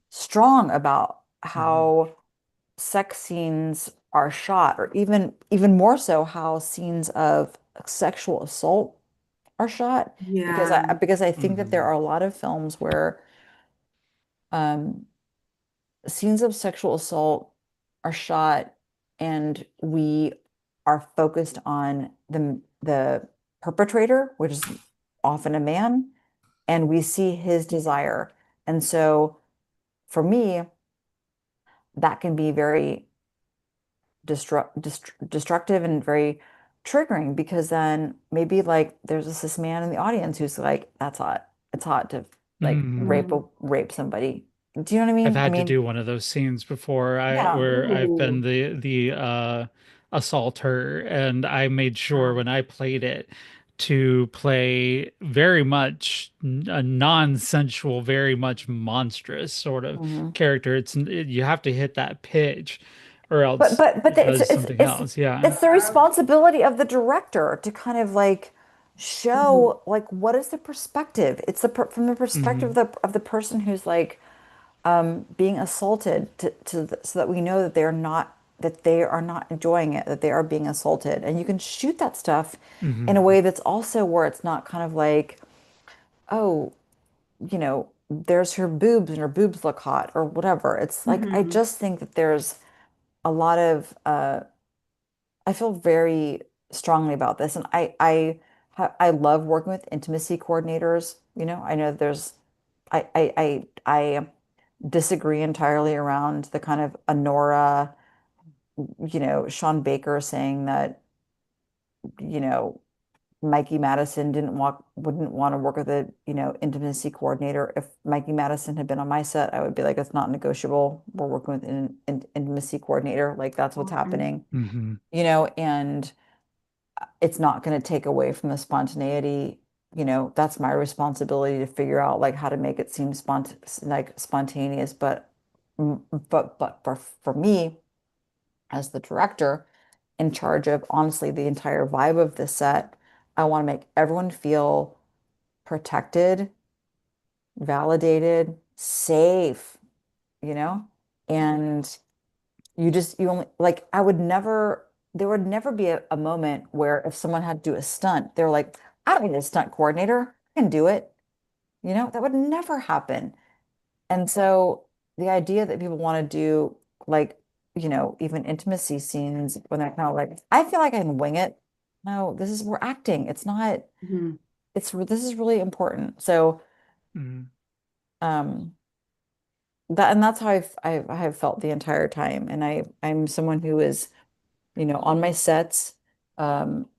strong about Mhm. how sex scenes are shot, or even more so how scenes of sexual assault are shot, because Yeah. I think that there Mhm. are a lot of films where um, scenes of sexual assault are shot, and we are focused on the perpetrator, which is often a man, and we see his desire. And so for me, that can be very destructive and very triggering, because then maybe like there's this man in the audience who's like, that's hot. It's hot to like Mhm. rape somebody. Do you know what I I've mean? I had to mean, do one of those scenes before yeah. where I've been Ooh. the assaulter, and I made sure Wow. when I played it to play very much a non-sensual, very much monstrous sort of Mhm. character. You have to hit that pitch or But else but but it it's does it's something it's else. Yeah. it's the responsibility of the director to kind of like Mhm. show like what is the perspective. It's from the perspective Hmm. of the person who's like being assaulted, so that we know that they are not enjoying it, that they are being assaulted. And you can shoot that stuff in a Hmm. way that's also where it's not kind of like, oh, there's her boobs and her boobs look hot or whatever. It's like, I Mhm. just think that there's a lot of I feel very strongly about this, and I love working with intimacy coordinators. I know there's I disagree entirely around the kind of Honora, Sean Baker saying that, you know, Mikey Madison wouldn't want to work with a, intimacy coordinator. If Mikey Madison had been on my set, I would be like, it's not negotiable. We're working with an intimacy coordinator. Like that's what's Okay. happening, Hmm. and it's not going to take away from the spontaneity. That's my responsibility to figure out like how to make it seem spontaneous. But for me, as the director in charge of honestly the entire vibe of the set, I want to make everyone feel protected, validated, safe, you know? And you only like, there would never be a moment where if someone had to do a stunt, they're like, I don't need a stunt coordinator. I can do it. That would never happen. And so the idea that people want to do like, even intimacy scenes when they're kind of like, I feel like I can wing it. No, we're acting. It's not, Mhm. this is really important. So, Hmm. um, that's how I have felt the entire time. And I'm someone who is, on my sets, um,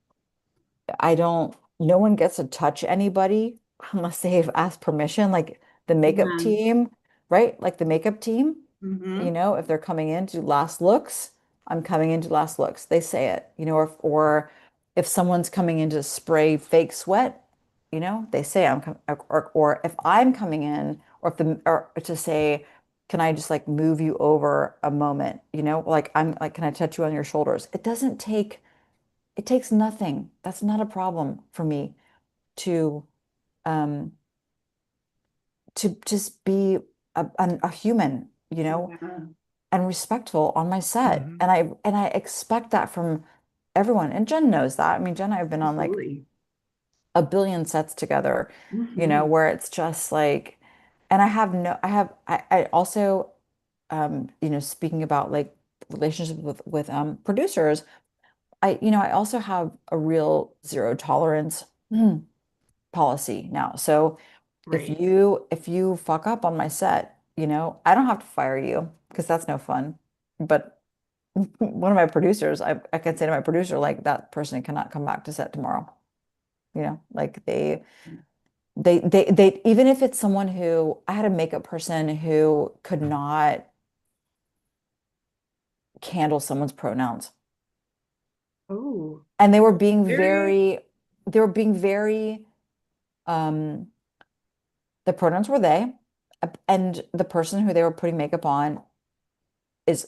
no one gets to touch anybody unless they've asked permission, like the makeup Yeah. team, right? Like the makeup team, Mhm. if they're coming in to do last looks, I'm coming in to last looks. They say it, or if someone's coming in to spray fake sweat, they say I'm coming, or if I'm coming in, or to say, can I just like move you over a moment, like I'm like, can I touch you on your shoulders? It takes nothing. That's not a problem for me to um to just be a human, Yeah. and respectful on my set. Hmm. And I expect that from everyone. And Jen knows that. I mean, Jen and I have been on like Absolutely. a billion sets together, Mhm. where it's just like, and I have no, I have, I also speaking about like relationships with producers, I also have a real zero tolerance policy now. So if Right. you fuck up on my set, I don't have to fire you because that's no fun. But one of my producers, I can say to my producer, like that person cannot come back to set tomorrow. Like they even if it's someone who I had a makeup person who could not handle someone's pronouns. Oh, And they were being very. very um the pronouns were they, and the person who they were putting makeup on is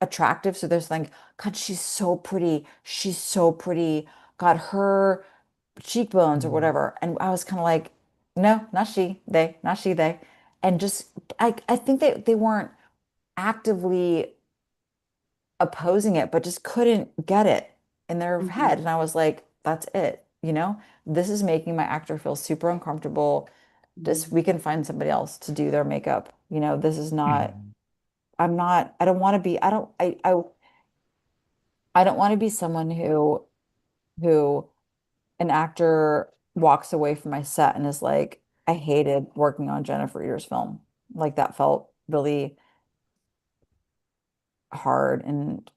attractive. So there's like, God, she's so pretty. She's so pretty. God, her cheekbones or Mm. whatever. And I was kind of like, no, not she, they, not she, they. And just I think they weren't actively opposing it, but just couldn't get it in their head. Mhm. And I was like, that's it, This is making my actor feel super uncomfortable. Just Mhm. we can find somebody else to do their makeup. This is not, Mm. I don't want to be, I don't want to be someone who an actor walks away from my set and is like, I hated working on Jennifer Eater's film. Like that felt really hard and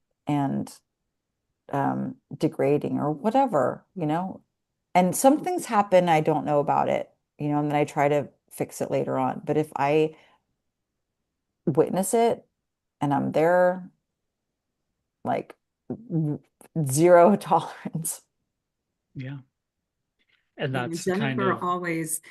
degrading or whatever. And some things happen, I don't know about it, and then I try to fix it later on. But if I witness it and I'm there, like zero tolerance. Yeah. And Yeah, that's the kind Jennifer of, always,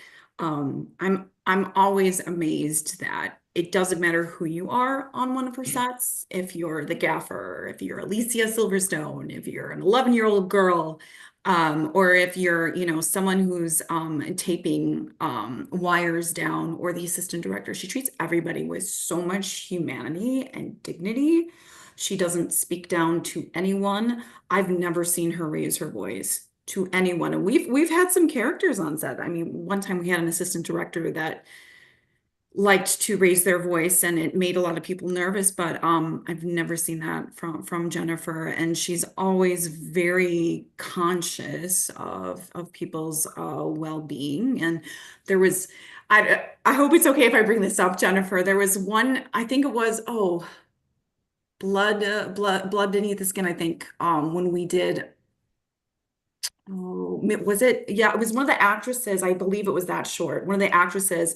I'm always amazed that it doesn't matter who you are on one of her sets. If you're the gaffer, if you're Alicia Silverstone, if you're an 11-year-old girl, or if you're, someone who's taping wires down, or the assistant director, she treats everybody with so much humanity and dignity. She doesn't speak down to anyone. I've never seen her raise her voice to anyone. And we've had some characters on set. I mean, one time we had an assistant director that liked to raise their voice and it made a lot of people nervous, but I've never seen that from Jennifer. And she's always very conscious of people's well-being. And there was I hope it's okay if I bring this up, Jennifer. There was one, I think it was, blood beneath the skin, I think, when we did. Oh, was it? Yeah, it was one of the actresses. I believe it was that short. One of the actresses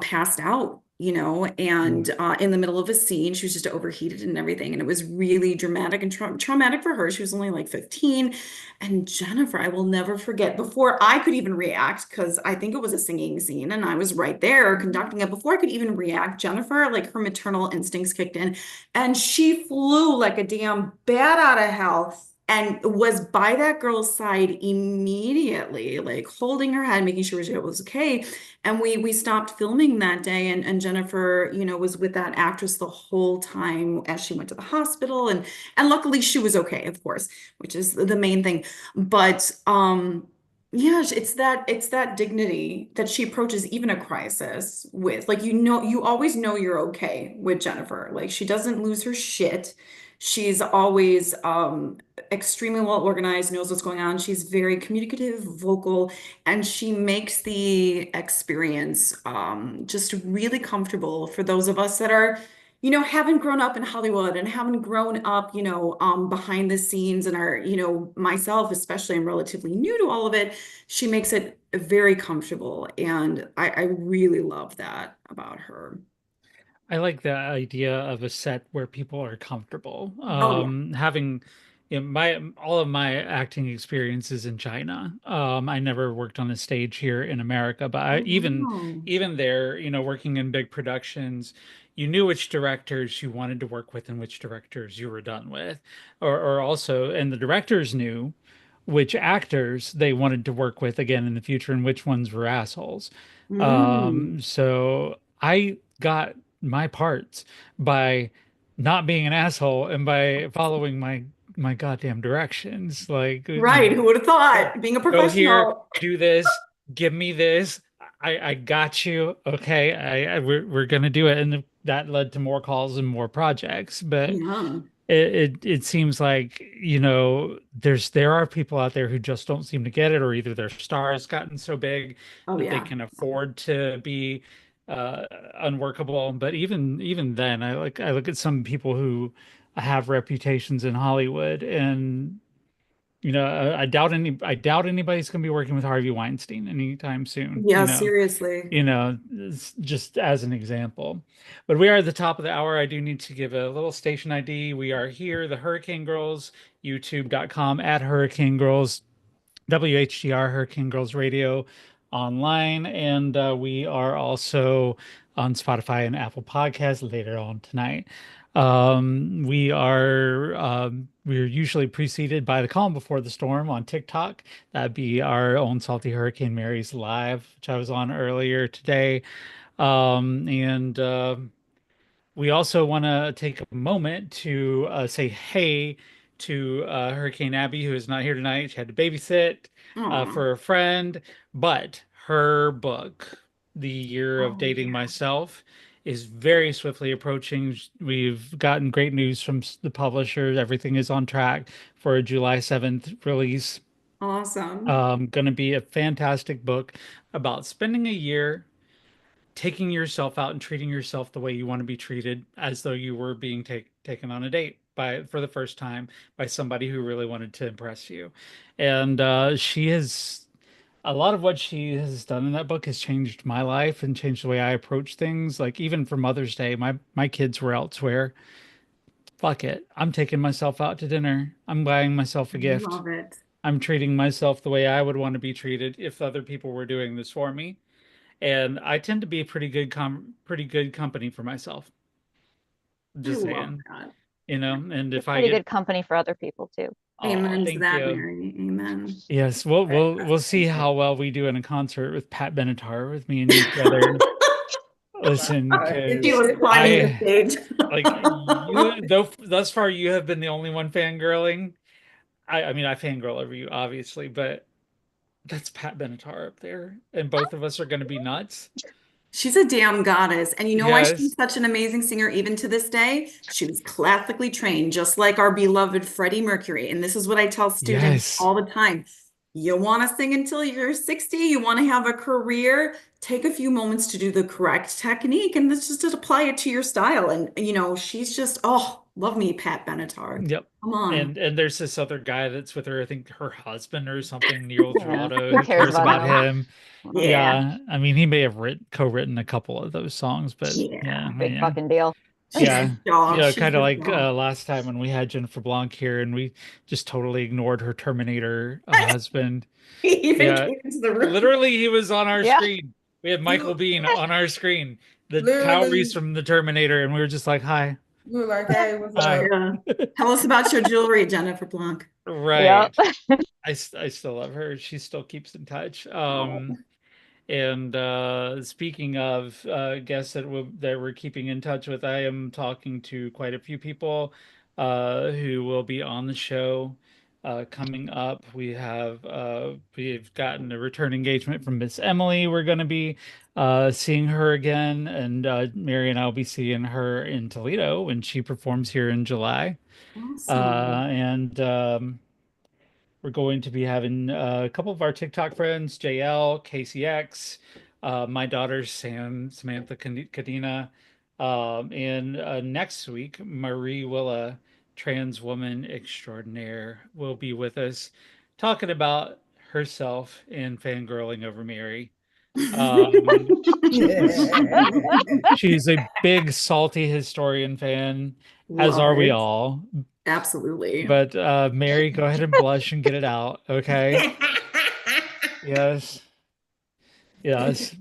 passed out, and mm, in the middle of a scene, she was just overheated and everything. And it was really dramatic and traumatic for her. She was only like 15. And Jennifer, I will never forget, before I could even react, because I think it was a singing scene and I was right there conducting it. Before I could even react, Jennifer, like her maternal instincts kicked in and she flew like a damn bat out of hell and was by that girl's side immediately, like holding her head, making sure she was okay. And we stopped filming that day, and Jennifer, was with that actress the whole time as she went to the hospital, and luckily she was okay, of course, which is the main thing. But yeah, it's that dignity that she approaches even a crisis with. Like, you always know you're okay with Jennifer. Like, she doesn't lose her shit. She's always extremely well organized, knows what's going on. She's very communicative, vocal, and she makes the experience just really comfortable for those of us that are, haven't grown up in Hollywood and haven't grown up, behind the scenes and are, myself especially, I'm relatively new to all of it. She makes it very comfortable, and I really love that about her. I like the idea of a set where people are comfortable. Oh yeah. Having my all of my acting experiences in China. I never worked on a stage here in America, but Oh even wow. even there, working in big productions, you knew which directors you wanted to work with and which directors you were done with, or also, and the directors knew which actors they wanted to work with again in the future and which ones were assholes. Mm. So I got my parts by not being an asshole and by following my goddamn directions. Like, Right, who would have thought? Being a go here, professional. do this, give me this. I got you. Okay, we're gonna do it. And that led to more calls and more projects. But Yeah. it seems like, there are people out there who just don't seem to get it, or either their star has gotten so big Oh that they yeah. can afford to be unworkable. But even then, I look at some people who have reputations in Hollywood, and I doubt anybody's going to be working with Harvey Weinstein anytime soon. Yeah, seriously. It's just as an example. But we are at the top of the hour. I do need to give a little station ID. We are here, the Hurricane Girls, youtube.com at Hurricane Girls, WHGR Hurricane Girls Radio online. And we are also on Spotify and Apple Podcasts later on tonight. We're usually preceded by the calm before the storm on TikTok. That'd be our own Salty Hurricane Mary's live, which I was on earlier today. And we also want to take a moment to say hey to Hurricane Abby, who is not here tonight. She had to babysit Aw. for a friend, but her book, The Year of Oh, Dating yeah. Myself, is very swiftly approaching. We've gotten great news from the publishers. Everything is on track for a July 7th release. Awesome. Going to be a fantastic book about spending a year taking yourself out and treating yourself the way you want to be treated, as though you were being taken on a date for the first time by somebody who really wanted to impress you. And a lot of what she has done in that book has changed my life and changed the way I approach things. Like, even for Mother's Day, my kids were elsewhere. Fuck it. I'm taking myself out to dinner. I'm buying myself a gift. Love it. I'm treating myself the way I would want to be treated if other people were doing this for me. And I tend to be a pretty good company for myself. I Just love saying, that. and You're if I pretty get, good company for other people too. Amen to thank that, you. Mary. Amen. Yes, we'll see how well we do in a concert with Pat Benatar, with me and you together. Listen, She because was climbing the stage. like you, though, thus far you have been the only one fangirling. I mean, I fangirl over you, obviously, but that's Pat Benatar up there, and both of us are going to be nuts. She's a damn goddess. And you know why she's Yes, such an amazing singer even to this day? She was classically trained, just like our beloved Freddie Mercury. And this is what I tell students yes, all the time. You want to sing until you're 60, you want to have a career, take a few moments to do the correct technique and let's just apply it to your style. And she's just, oh, love me, Pat Benatar. yep. Come on. And there's this other guy that's with her, I think her husband or something, Neil Yeah. Giraldo, Who who cares cares about about him? him. Yeah. Yeah, I mean, he may have co-written a couple of those songs, but Yeah. Big yeah. fucking deal. She's Yeah, a dog. She's kind of a like dog. last time when we had Jennifer Blanc here, and we just totally ignored her Terminator husband. He even Yeah, came into the room. literally, he was on our Yeah. screen. We had Michael Biehn on our screen, the Kyle Literally, Reese from the Terminator, and we were just like, "Hi, you were like, hey, what's hi." up? Yeah. Tell us about your jewelry, Jennifer Blanc. Right. Yep. I still love her. She still keeps in touch. Oh. And speaking of guests that we're keeping in touch with, I am talking to quite a few people who will be on the show coming up. We've gotten a return engagement from Miss Emily. We're going to be seeing her again, and Mary and I will be seeing her in Toledo when she performs here in July. Awesome. And we're going to be having a couple of our TikTok friends, JL, KCX, my daughter Samantha Kadena, and next week, Marie Willa, trans woman extraordinaire, will be with us talking about herself and fangirling over Mary. She's a big salty historian fan, as Love are we it. all. Absolutely. But Mary, go ahead and blush and get it out, okay? Yes. Yes.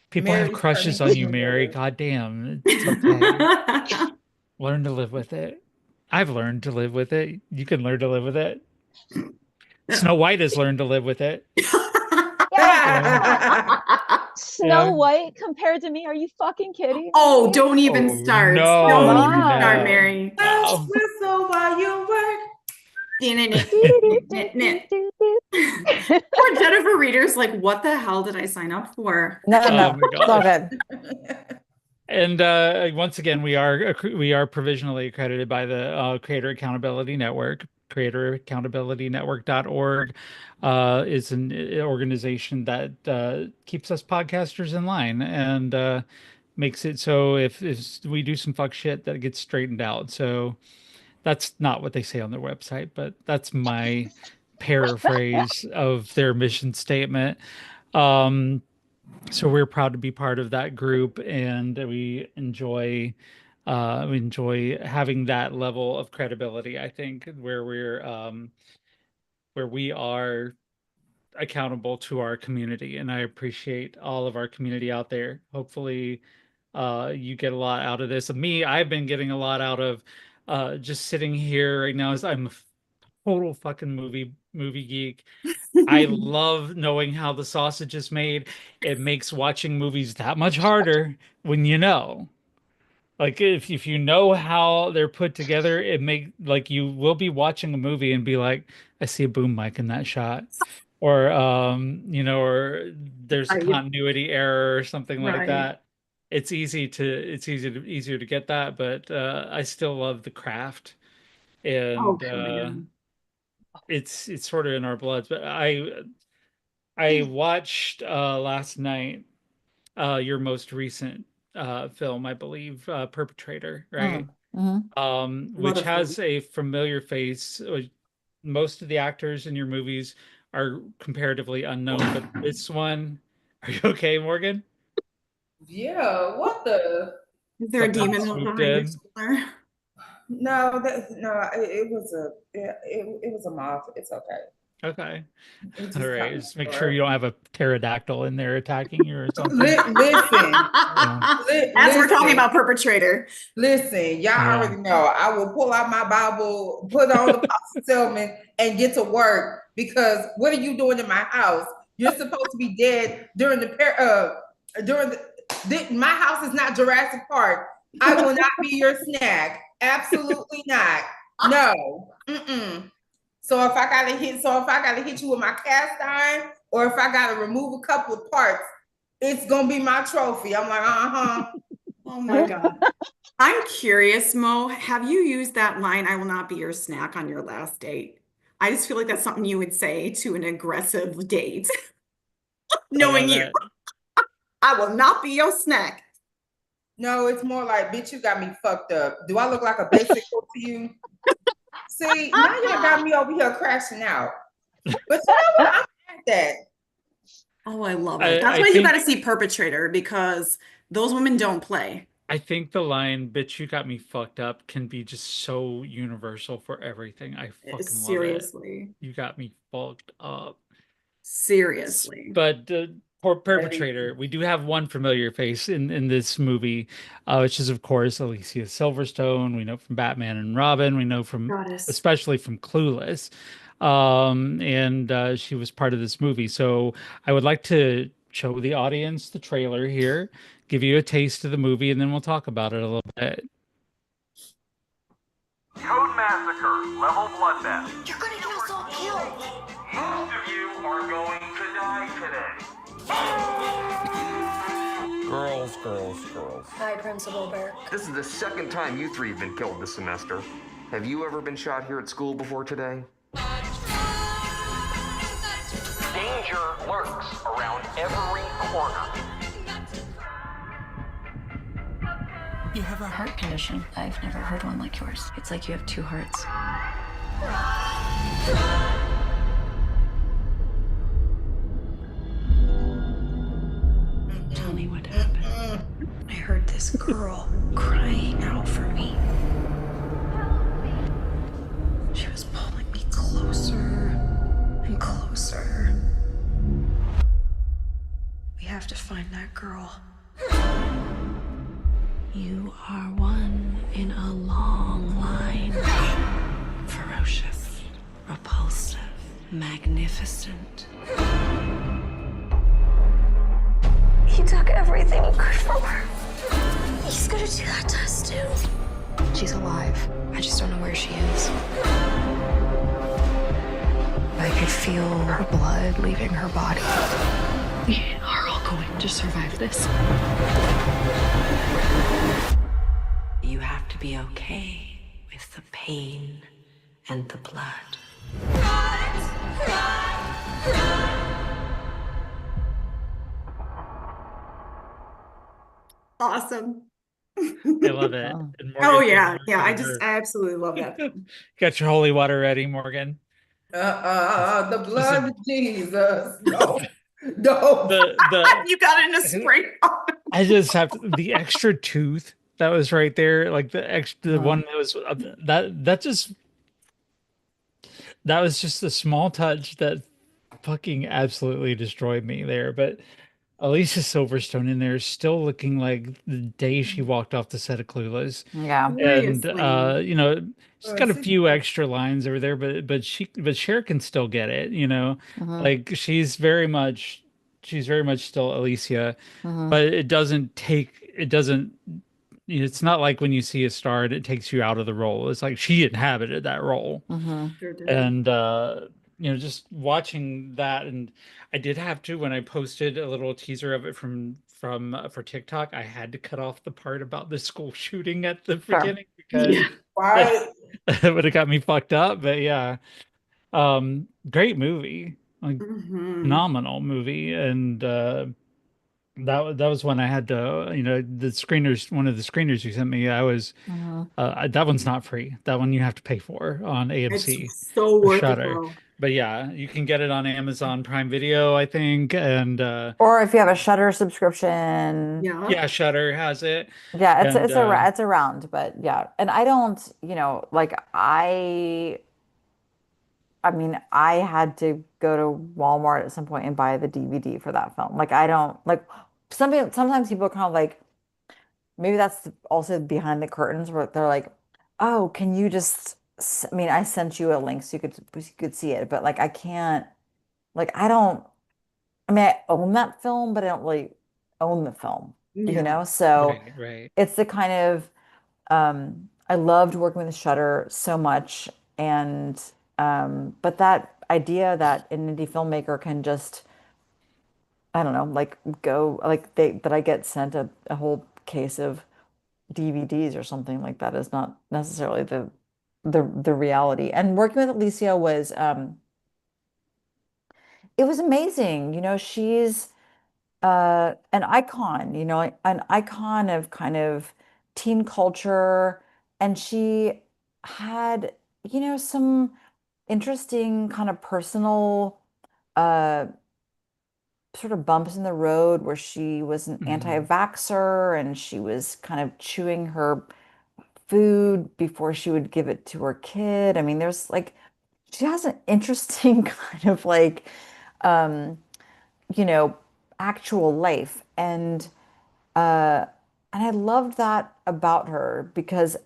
People have Mary's crushes turning on you, Mary. blue. God damn. It's okay. Learn to live with it. I've learned to live with it. You can learn to live with it. Snow White has learned to live with it. Snow Yeah. White compared to me? Are you fucking kidding? Oh, me? don't even Oh, start. no, Don't Come even on. start, Mary. No. Whistle while you work. Poor Jennifer Reader's like, what the hell did I sign up for? No, Oh no, my it's all gosh. good. And once again, we are provisionally accredited by the Creator Accountability Network. CreatorAccountabilityNetwork.org is an organization that keeps us podcasters in line and makes it so if we do some fuck shit, that gets straightened out. So that's not what they say on their website, but that's my paraphrase of their mission statement. So we're proud to be part of that group, and we enjoy having that level of credibility, I think, where we are accountable to our community. And I appreciate all of our community out there. Hopefully you get a lot out of this. Me, I've been getting a lot out of just sitting here right now, as I'm a total fucking movie geek. I love knowing how the sausage is made. It makes watching movies that much harder when you know. Like if you know how they're put together, it make like you will be watching a movie and be like, I see a boom mic in that shot. Or or there's a continuity error or something like that. Easier to get that, but I still love the craft, and it's sort of in our bloods. But I watched last night your most recent film, I believe, Perpetrator, right? Which has a familiar face. Most of the actors in your movies are comparatively unknown, but this one, are you okay, Morgan? Yeah, what the? Is there a demon behind your shoulder? No, it was a moth. It's okay. Okay. All right. Just make sure you don't have a pterodactyl in there attacking you or something. Listen. As we're talking about Perpetrator. Listen, y'all already know. I will pull out my Bible, put on the Apostle Selman, and get to work, because what are you doing in my house? You're supposed to be dead during my house is not Jurassic Park. I will not be your snack. Absolutely not. No. So if I gotta hit you with my cast iron, or if I gotta remove a couple of parts, it's gonna be my trophy. I'm like, Oh my God. I'm curious, Mo, have you used that line, I will not be your snack, on your last date? I just feel like that's something you would say to an aggressive date. Knowing you. I will not be your snack. No, it's more like, bitch, you got me fucked up. Do I look like a bicycle to you? See, now y'all got me over here crashing out. But you know what? I'm at that. Oh, I love it. That's why you got to see Perpetrator, because those women don't play. I think the line, bitch, you got me fucked up, can be just so universal for everything. I fucking Seriously. love it. You got me fucked up. Seriously. But for Perpetrator, we do have one familiar face in this movie, which is, of course, Alicia Silverstone. We know from Batman and Robin. We know from, especially from Clueless. And she was part of this movie. So I would like to show the audience the trailer here, give you a taste of the movie, and then we'll talk about it a little bit. Code Massacre, level bloodbath. You're gonna get us all killed. Most of you are going to die today. Girls, girls, girls. Hi, Principal Burke. This is the second time you three have been killed this semester. Have you ever been shot here at school before today? Danger lurks around every corner. You have a heart condition. I've never heard one like yours. It's like you have two hearts. Tell me what happened. I heard this girl crying out for me. She was pulling me closer and closer. We have to find that girl. You are one in a long line. Ferocious, repulsive, magnificent. He took everything good from her. He's gonna do that to us too. She's alive. I just don't know where she is. I could feel her blood leaving her body. We are all going to survive this. You have to be okay with the pain and the blood. Awesome. I love it. Oh. And Oh Morgan's yeah, over yeah. here. I absolutely love that film. Got your holy water ready, Morgan. The blood Listen, of Jesus. No, no. the You got it in a spray bottle. I just have the extra tooth that was right there, like the Mm. one that was that was just a small touch that fucking absolutely destroyed me there. But Alicia Silverstone in there is still looking like the day she walked off the set of Clueless. Yeah. And Seriously. she's got a See, few extra lines over there, but Cher can still get it, Hmm. like she's very much still Alicia, Hmm. but it doesn't it's not like when you see a star and it takes you out of the role. It's like she inhabited that role. Hmm. Sure did. And just watching that, and I did have to, when I posted a little teaser of it from for TikTok, I had to cut off the part about the school shooting at the Sure. beginning because Yeah. right. it would have got me fucked up. But yeah, great movie, like Hmm. phenomenal movie. And that was when I had to, the screeners, one of the screeners you sent me, I was Hmm. that one's not free. That one you have to pay for on It's AMC so or worth it Shudder. though. But yeah, you can get it on Amazon Prime Video, I think. And Or if you have a Shutter subscription, Yeah. yeah, Shudder has it. yeah, And it's around, but yeah. And I don't, like I mean, I had to go to Walmart at some point and buy the DVD for that film. Like I don't like sometimes people are kind of like maybe that's also behind the curtains where they're like, "Oh, can you just I mean, I sent you a link so you could see it, but like I can't like I don't I mean, I own that film, but I don't really own the film, Yeah. So right. it's the kind of I loved working with Shutter so much, and but that idea that an indie filmmaker can just I don't know, like go like they that I get sent a whole case of DVDs or something like that is not necessarily the reality. And working with Alicia was it was amazing. She's an icon, an icon of kind of teen culture. And she had, some interesting kind of personal uh, sort of bumps in the road where she was an Mhm. anti-vaxxer and she was kind of chewing her food before she would give it to her kid. I mean, there's like, she has an interesting kind of like, um, you know, actual life. And I loved that about her because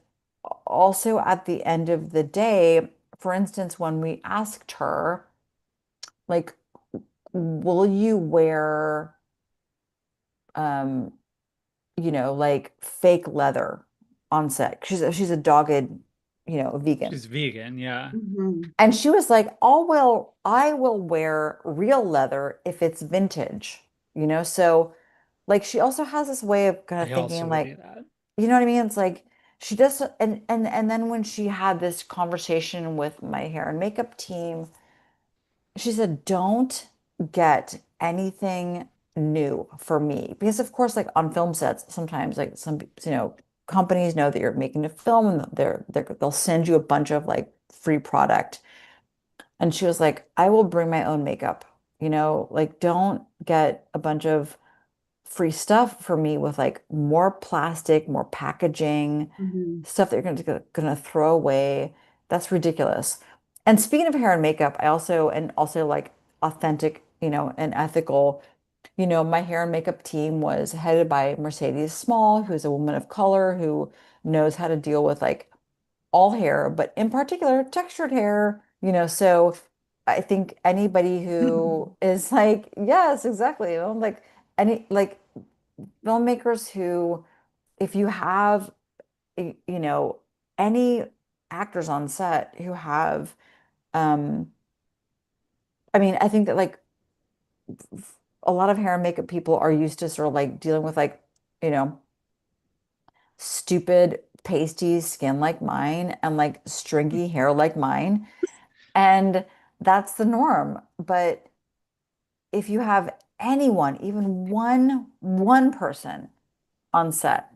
also at the end of the day, for instance, when we asked her, like, will you wear, um, like fake leather on set? She's a dogged, vegan. She's vegan, yeah. Hmm. And she was like, I will wear real leather if it's vintage, So like she also has this way of kind of I also thinking would do like, that. you know what I mean? It's like she does and then when she had this conversation with my hair and makeup team, she said, don't get anything new for me. Because of course, like on film sets, sometimes like some, companies know that you're making a film and they'll send you a bunch of like free product. And she was like, I will bring my own makeup, like don't get a bunch of free stuff for me with like more plastic, more packaging, Hmm. stuff that you're gonna throw away. That's ridiculous. And speaking of hair and makeup, and also like authentic, and ethical, my hair and makeup team was headed by Mercedes Small, who's a woman of color who knows how to deal with like all hair, but in particular textured hair, so I think anybody who is like, yes, exactly, like any like filmmakers who, if you have, you know, any actors on set who have, um, I mean, I think that like a lot of hair and makeup people are used to sort of like dealing with like, you know, stupid pasty skin like mine and like stringy hair like mine. And that's the norm. But if you have anyone, even one person on set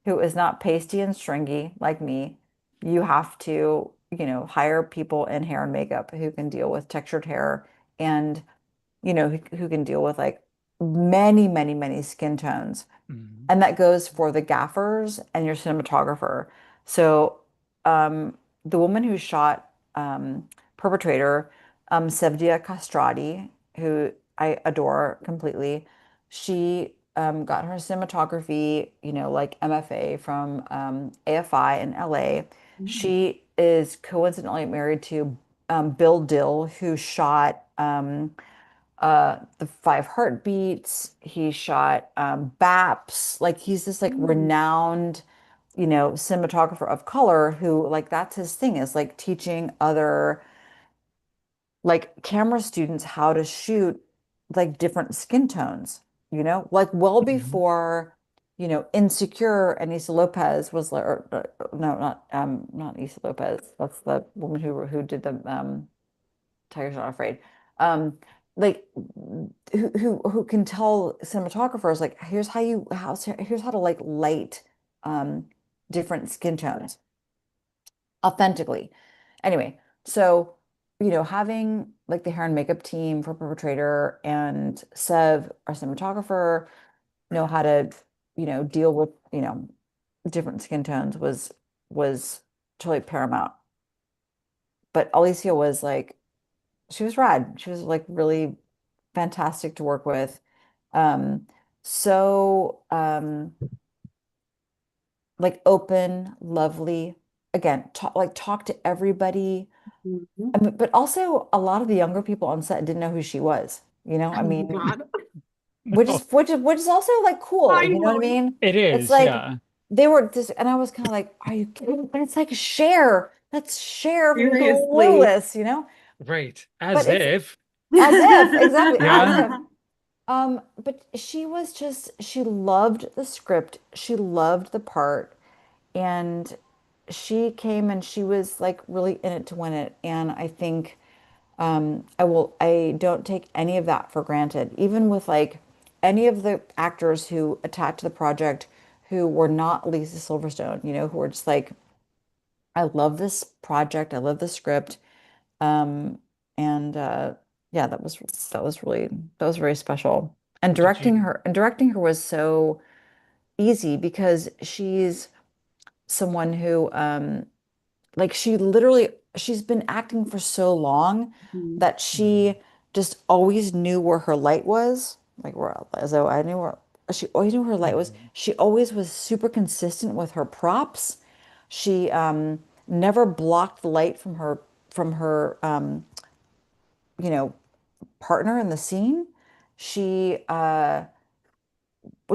who is not pasty and stringy like me, you have to, you know, hire people in hair and makeup who can deal with textured hair and, you know, who can deal with like many skin tones. Mhm. And that goes for the gaffers and your cinematographer. So, the woman who shot Perpetrator, Sevdia Castrati, who I adore completely, she got her cinematography, you know, like MFA from AFI in LA. Mm. She is coincidentally married to Bill Dill, who shot the Five Heartbeats. He shot Baps. Like he's this like Mm. renowned, you know, cinematographer of color who like that's his thing is like teaching other like camera students how to shoot like different skin tones, you know, like well Mhm. before, you know, Insecure and Issa Lopez was like, no, not Issa Lopez. That's the woman who did the Tiger's Not Afraid. Um, like who can tell cinematographers like here's how to like light um different skin tones authentically. Anyway, so you know, having like the hair and makeup team for Perpetrator and Sev, our cinematographer, know how to, you know, deal with, you know, different skin tones was totally paramount. But Alicia was like she was rad. She was like really fantastic to work with. Um, so like open, lovely. Again, talk to everybody. Mhm. I mean, but also a lot of the younger people on set didn't know who she was. You know, I Oh my mean, God. No, which is also like cool. You know what I Mind-blowing. mean? it It's is, like yeah. they were just, and I was kind of like, are you kidding? But it's like Cher. That's Cher from Seriously. Clueless, you know? Right. But As it's if. as if, exactly, as Yeah. if. But she was just, she loved the script. She loved the part. And she came and she was like really in it to win it. And I think I don't take any of that for granted. Even with like any of the actors who attached to the project who were not Lisa Silverstone, you know, who were just like, I love this project. I love the script. Um, and yeah, that was very special. Did you? And directing her was so easy because she's someone who like she's been acting for so long Mhm. that she just always knew where her light was. Like where as though I knew where she always knew where her light was. Mhm. She always was super consistent with her props. She never blocked the light from her you know, partner in the scene. She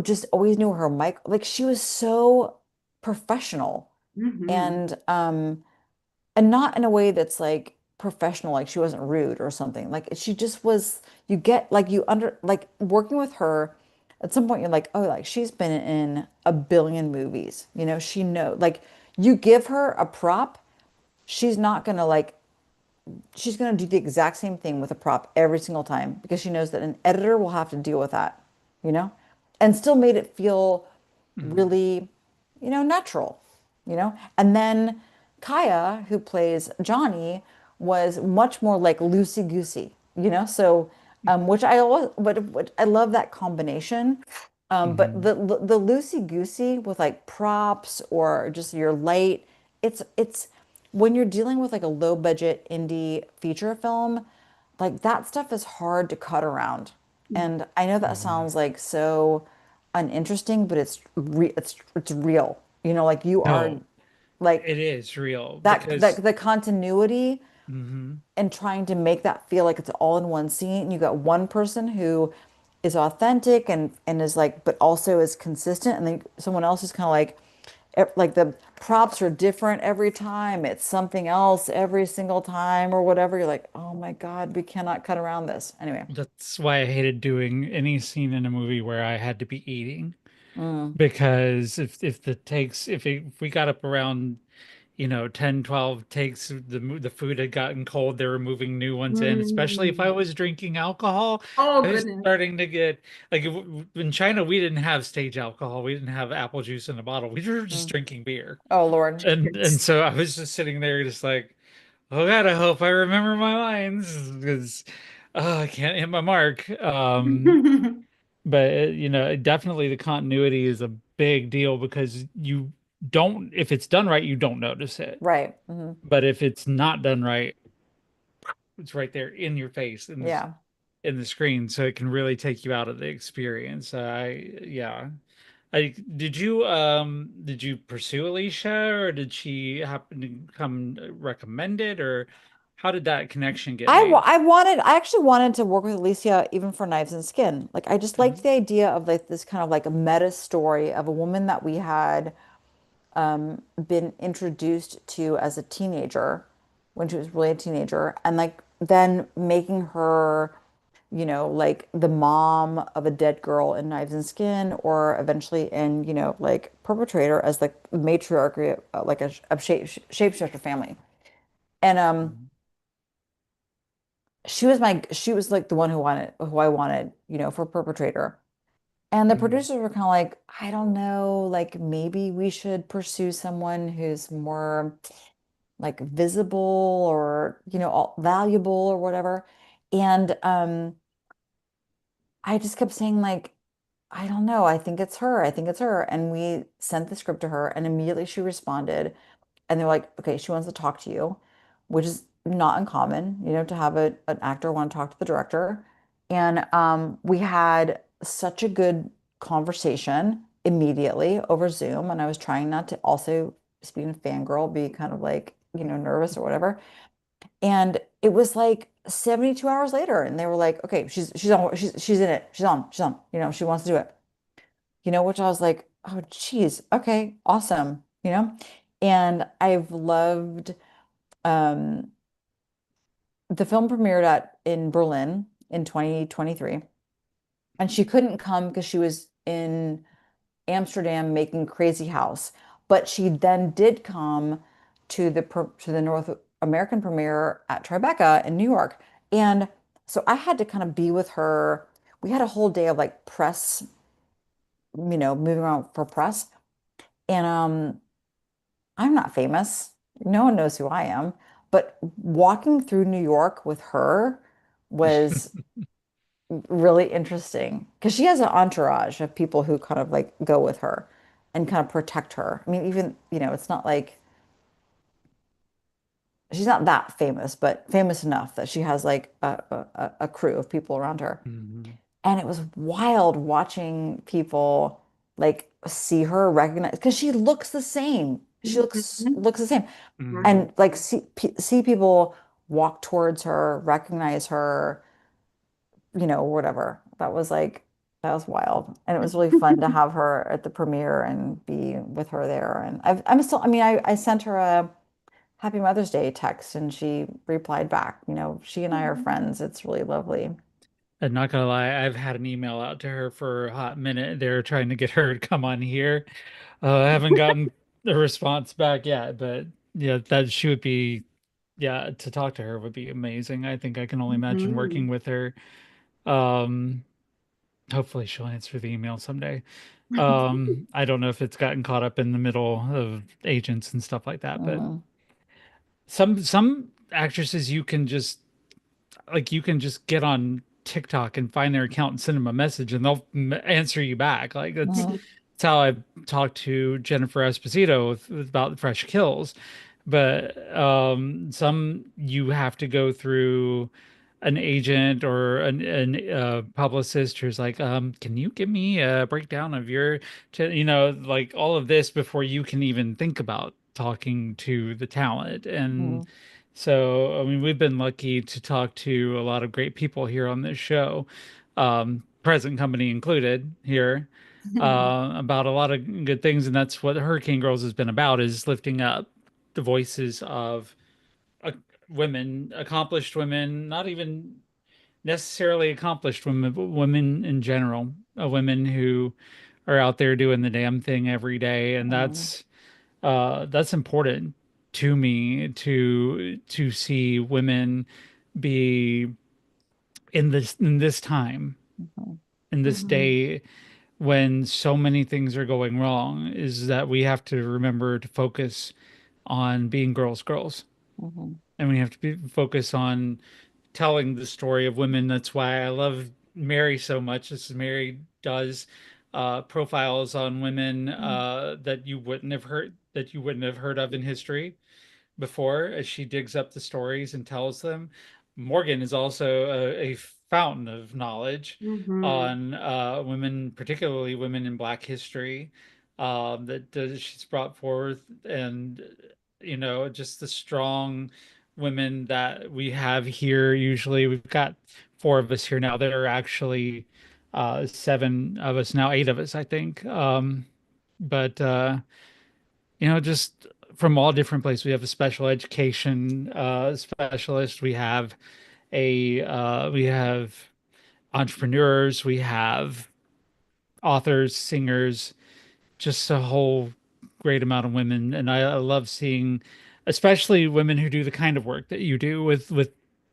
just always knew her mic. Like she was so professional Mhm. and and not in a way that's like professional, like she wasn't rude or something. Like she just was, you get like you under like working with her at some point you're like, oh, like she's been in a billion movies. You know, she know like you give her a prop, she's not gonna like she's going to do the exact same thing with a prop every single time because she knows that an editor will have to deal with that, you know, and still made it feel Mhm. really, you know, natural, you know. And then Kaya, who plays Johnny, was much more like loosey goosey, you know. So, which I always, but I love that combination. But Mhm. the loosey goosey with like props or just your light, it's when you're dealing with like a low budget indie feature film, like that stuff is hard to cut around. And I know that Mhm. sounds like so uninteresting, but it's real. You know, like you are No, like it is real that because the continuity mhm. and trying to make that feel like it's all in one scene. You got one person who is authentic and is like, but also is consistent, and then someone else is kind of like like the props are different every time. It's something else every single time or whatever. You're like, oh my God, we cannot cut around this. Anyway. That's why I hated doing any scene in a movie where I had to be eating. Mm, Because if the takes if we got up around 10, 12 takes, the food had gotten cold, they were moving new ones in, especially if I Mm. was drinking alcohol. Oh, I was goodness. starting to get like in China, we didn't have stage alcohol. We didn't have apple juice in a bottle. We were just mm. drinking beer. Oh Lord. And so I was just sitting there just like, oh God, I hope I remember my lines because I can't hit my mark. But definitely the continuity is a big deal because you don't, if it's done right, you don't notice it. Right. Hmm. But if it's not done right, it's right there in your face Yeah. in the screen, so it can really take you out of the experience. Yeah. Did you pursue Alicia, or did she happen to come recommended, or how did that connection get made? I actually wanted to work with Alicia even for Knives and Skin. Like I just liked the idea of like this kind of like a meta story of a woman that we had been introduced to as a teenager when she was really a teenager, and like then making her, like the mom of a dead girl in Knives and Skin, or eventually in, like Perpetrator as like the matriarch, like a shapeshifter family. And Mhm. she was like the one who I wanted, for Perpetrator. And the Mhm. producers were kind of like, I don't know, like maybe we should pursue someone who's more like visible or, valuable or whatever. And I just kept saying like, I don't know, I think it's her. I think it's her. And we sent the script to her and immediately she responded. And they're like, okay, she wants to talk to you, which is not uncommon, to have an actor want to talk to the director. And we had such a good conversation immediately over Zoom. And I was trying not to also, speaking of fangirl, be kind of like, nervous or whatever. And it was like 72 hours later, and they were like, okay, she's in it. She's on, she wants to do it. Which I was like, oh, geez, okay, awesome, And I've loved um, the film premiered in Berlin in 2023, and she couldn't come because she was in Amsterdam making Crazy House, but she then did come to the North American premiere at Tribeca in New York, and so I had to kind of be with her. We had a whole day of like press, moving around for press, and I'm not famous. No one knows who I am. But walking through New York with her was really interesting because she has an entourage of people who kind of like go with her and kind of protect her. I mean, even, it's not like she's not that famous, but famous enough that she has like a crew of people around her. Mhm. And it was wild watching people like see her recognize because she looks the same. She looks the same. Mhm. And like see people walk towards her, recognize her, whatever. That was wild. And it was really fun to have her at the premiere and be with her there. And I'm still, I mean, I sent her a Happy Mother's Day text and she replied back. She and I are friends. It's really lovely. I'm not gonna lie, I've had an email out to her for a hot minute. They're trying to get her to come on here. I haven't gotten the response back yet, but yeah, that she would be, yeah, to talk to her would be amazing. I think I can only imagine working Mhm. with her. Um, Hopefully she'll answer the email someday. I don't know if it's gotten caught up in the middle of agents and stuff like that, but Mhm. some actresses you can just get on TikTok and find their account and send them a message and they'll answer you back. Like Mhm. that's how I talked to Jennifer Esposito about Fresh Kills. But some you have to go through an agent or an publicist who's like, can you give me a breakdown of your, like all of this before you can even think about talking to the talent. And Mhm. so, I mean, we've been lucky to talk to a lot of great people here on this show, present company included here. about a lot of good things, and that's what Hurricane Girls has been about, is lifting up the voices of uh, women, accomplished women, not even necessarily accomplished women, but women in general, women who are out there doing the damn thing every day, and Mm-hmm. that's important to me to see women be in this time, in this Mhm. day when so many things are going wrong, is that we have to remember to focus on being girls, girls. Mm-hmm. And we have to focus on telling the story of women. That's why I love Mary so much. This is Mary does profiles on women that you wouldn't have heard of in history before, as she digs up the stories and tells them. Morgan is also a fountain of knowledge Mhm. on women, particularly women in Black history, she's brought forth, and just the strong women that we have here. Usually, we've got four of us here now. There are actually seven of us now, eight of us, I think. But just from all different places. We have a special education specialist. We have entrepreneurs. We have authors, singers, just a whole great amount of women. And I love seeing, especially women who do the kind of work that you do with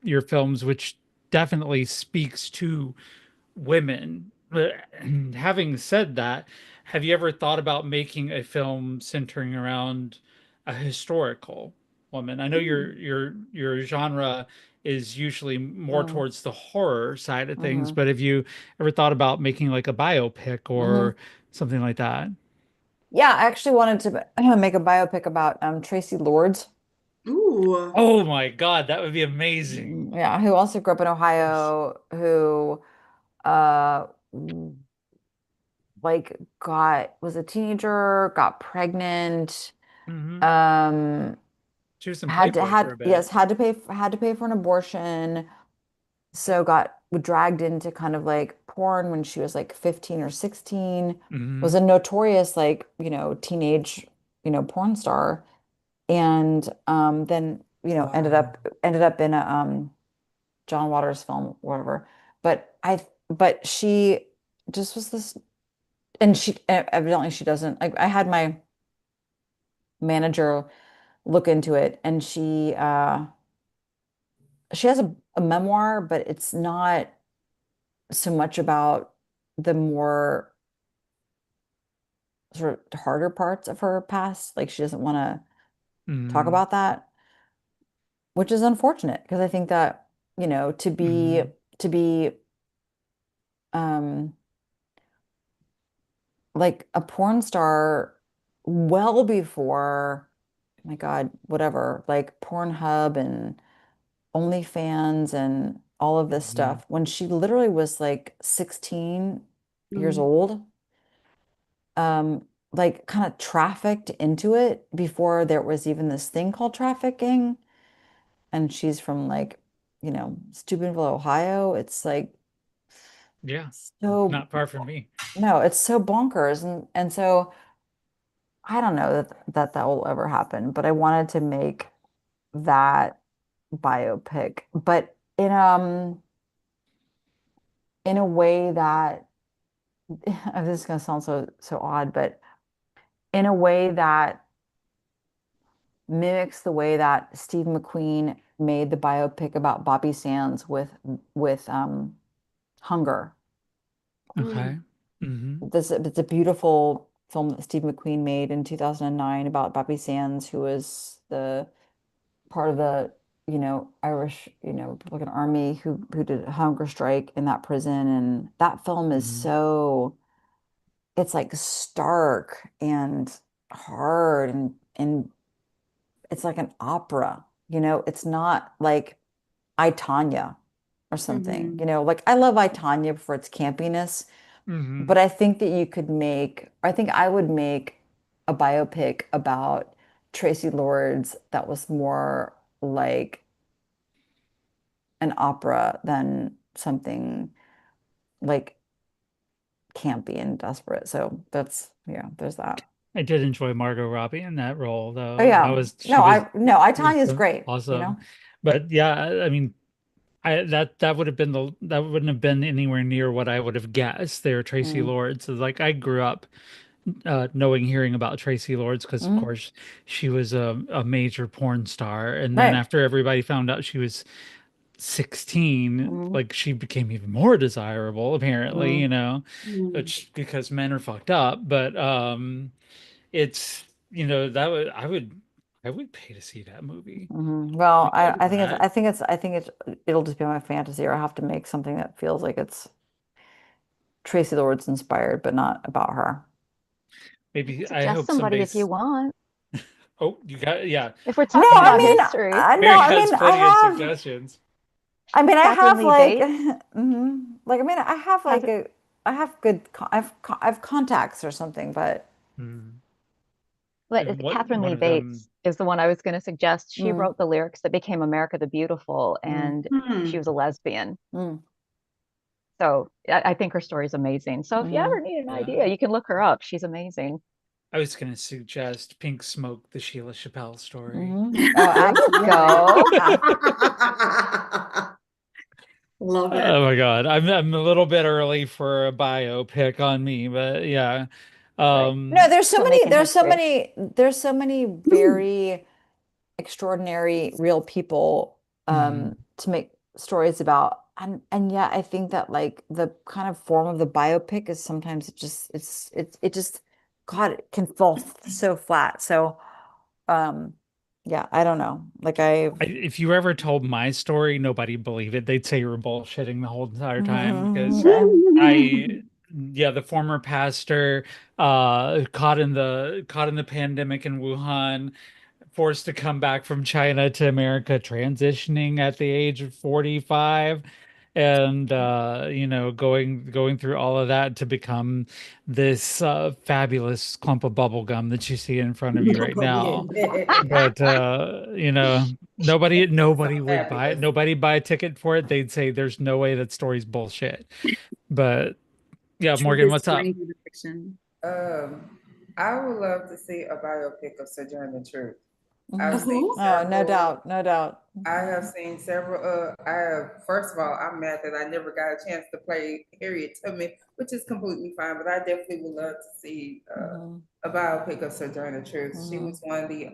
your films, which definitely speaks to women. But having said that, have you ever thought about making a film centering around a historical woman? I know your genre is usually more Mm-hmm. towards the horror side of things, Mm-hmm. but have you ever thought about making like a biopic Mm-hmm. or something like that? Yeah, I actually wanted to make a biopic about Tracy Lords. Ooh. Oh my God, that would be amazing. Yeah, who also grew up in Ohio, who uh like got was a teenager, got pregnant, Hmm. um She was in Playboy for a bit. had to pay for an abortion, so got dragged into kind of like porn when she was like 15 or 16, was Hmm. a notorious like, teenage, porn star, and then, Wow. ended up in a John Waters film, whatever. But she just was this, and she evidently she doesn't like. I had my manager look into it, and she has a memoir, but it's not so much about the more sort of harder parts of her past. Like she doesn't want to talk Hmm. about that, which is unfortunate because I think that, Hmm. to be um like a porn star well before, my God, whatever, like Pornhub and OnlyFans and all of this Hmm. stuff, when she literally was like 16 years Mm. old, like kind of trafficked into it before there was even this thing called trafficking. And she's from like, Steubenville, Ohio. It's like Yeah, so, not far from me. no, it's so bonkers. And so I don't know that will ever happen, but I wanted to make that biopic, but in a way that this is gonna sound so odd, but in a way that mimics the way that Steve McQueen made the biopic about Bobby Sands with Hunger. Mm. Okay. Hmm. It's a beautiful film that Steve McQueen made in 2009 about Bobby Sands, who was the part of the, Irish, Republican Army who did a hunger strike in that prison. And that film is Hmm. so, it's like stark and hard, and it's like an opera, it's not like I, Tanya or something, Mhm. like I love I, Tanya for its campiness, Hmm. but I think that you could make, I think I would make a biopic about Tracy Lords that was more like an opera than something like campy and desperate. So that's, yeah, there's that. I did enjoy Margot Robbie in that role, Oh though. yeah. She was No, I she was Tanya's great, you awesome. know. But yeah, I mean, that would have been that wouldn't have been anywhere near what I would have guessed. There, Tracy Mm. Lords. So, like, I grew up hearing about Tracy Lords because, of Mhm. course, she was a major porn star, and then Right. after everybody found out she was 16, Mhm. like, she became even more desirable, apparently, Mhm. which because men are fucked up. But it's that I would pay to see that movie. Mhm. Well, Because of that. I think it'll just be my fantasy, or I have to make something that feels like it's Tracy Lords inspired, but not about her. Maybe I Suggest hope somebody if you somebody's. want. Oh, you got, yeah. If we're No, talking I about mean, history, no, Mary has plenty of suggestions. I Catherine have Lee like, Bates. like, I mean, I have like Catherine, I have good, I have contacts or something, but Hmm. but And what Catherine one Lee of them? Bates is the one I was going to suggest. She mm, wrote the lyrics that became America the Beautiful, mm, and she Hmm. was a lesbian. mm, So I think her story is amazing. So if you ever need an Yeah. idea, you can look her up. She's amazing. I was going to suggest Pink Smoke, the Sheila Chappelle story. Oh, There you absolutely. go. Yeah. Love it. Oh my God. I'm a little bit early for a biopic on me, but yeah. Right. No, Still making history. there's so many very extraordinary real people Mhm. to make stories about. And yeah, I think that like the kind of form of the biopic is sometimes it just God, it can fall so flat. So yeah, I don't know. Like If you ever told my story, nobody believed it. They'd say you were bullshitting the whole entire time because okay. yeah, the former pastor, caught in the pandemic in Wuhan, forced to come back from China to America, transitioning at the age of 45, and going through all of that to become this fabulous clump of bubble gum that you see in front of you right now. But So nobody would buy it. fabulous. Nobody buy a ticket for it. They'd say there's no way that story's bullshit. But yeah, Truth Morgan, is what's up? stranger than fiction. Um, I would love to see a biopic of Sojourner Truth. I've Mhm. seen Oh, Oh, no several. doubt, no doubt. I have seen several. I have. First of all, I'm mad that I never got a chance to play Harriet Tubman, which is completely fine. But I definitely would love to see Hmm. a biopic of Sojourner Truth. She Hmm. was one of the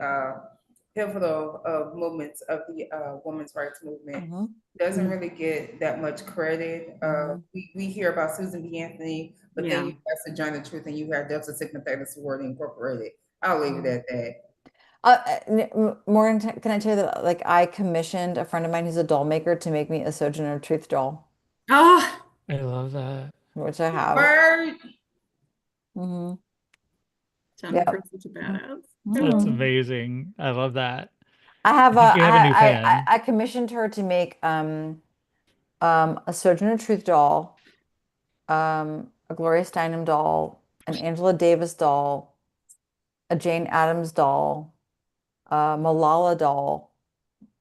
pivotal moments of the women's rights movement. Hmm. Doesn't really get that much credit. Hmm. We hear about Susan B. Anthony, but then yeah. you have Sojourner Truth and you have Delta Sigma Theta Sorority Incorporated. I'll leave it at that. Morgan, can I tell you that like I commissioned a friend of mine who's a doll maker to make me a Sojourner Truth doll, Oh, I love that. which I have. Word. Hmm. Yep. Jennifer's such a badass. That's Hmm. amazing. I love that. I have I think you have a new I fan. I commissioned her to make a Sojourner Truth doll, a Gloria Steinem doll, an Angela Davis doll, a Jane Addams doll, a Malala doll,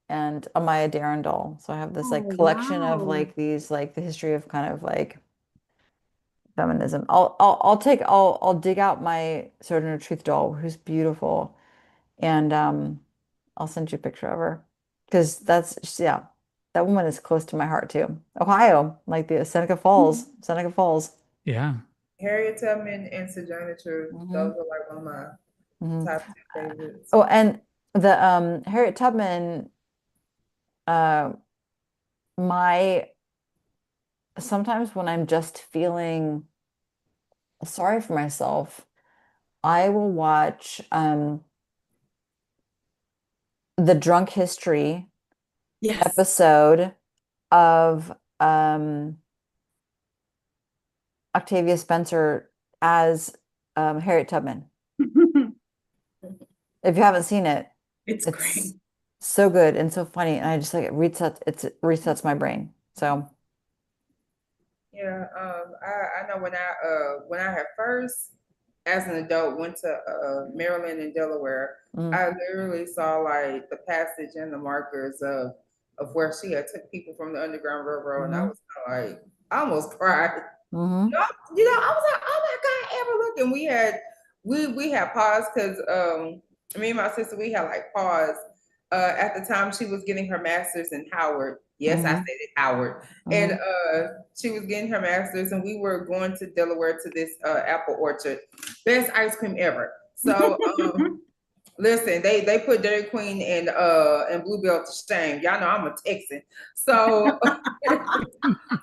and a Maya Deren doll. So I have this like Oh, collection of wow. like these like the history of kind of like feminism. I'll dig out my Sojourner Truth doll, who's beautiful, and I'll send you a picture of her because yeah, that woman is close to my heart too. Ohio, like the Seneca Falls. Yeah. Harriet Tubman and Sojourner Truth. Hmm. Those are like one of my Hmm. top two favorites. Oh, and the Harriet Tubman, uh, my sometimes when I'm just feeling sorry for myself, I will watch the Drunk History Yes. episode of Octavia Spencer as Harriet Tubman. If you haven't seen it, It's it's great. so good and so funny, and I just like it resets my brain. So Yeah, I know when I had first, as an adult, went to Maryland and Delaware, mm, I literally saw like the passage and the markers of where she had took people from the Underground Railroad, and I mhm. was kind of like, I almost cried. Hmm. I was like, oh my God, ever look. And we had pause because me and my sister, we had like pause at the time she was getting her master's in Howard. Yes, I said Hmm. it, Howard. And Hmm. she was getting her master's, and we were going to Delaware to this apple orchard. Best ice cream ever. So listen, they put Dairy Queen and Bluebell to shame. Y'all know I'm a Texan. So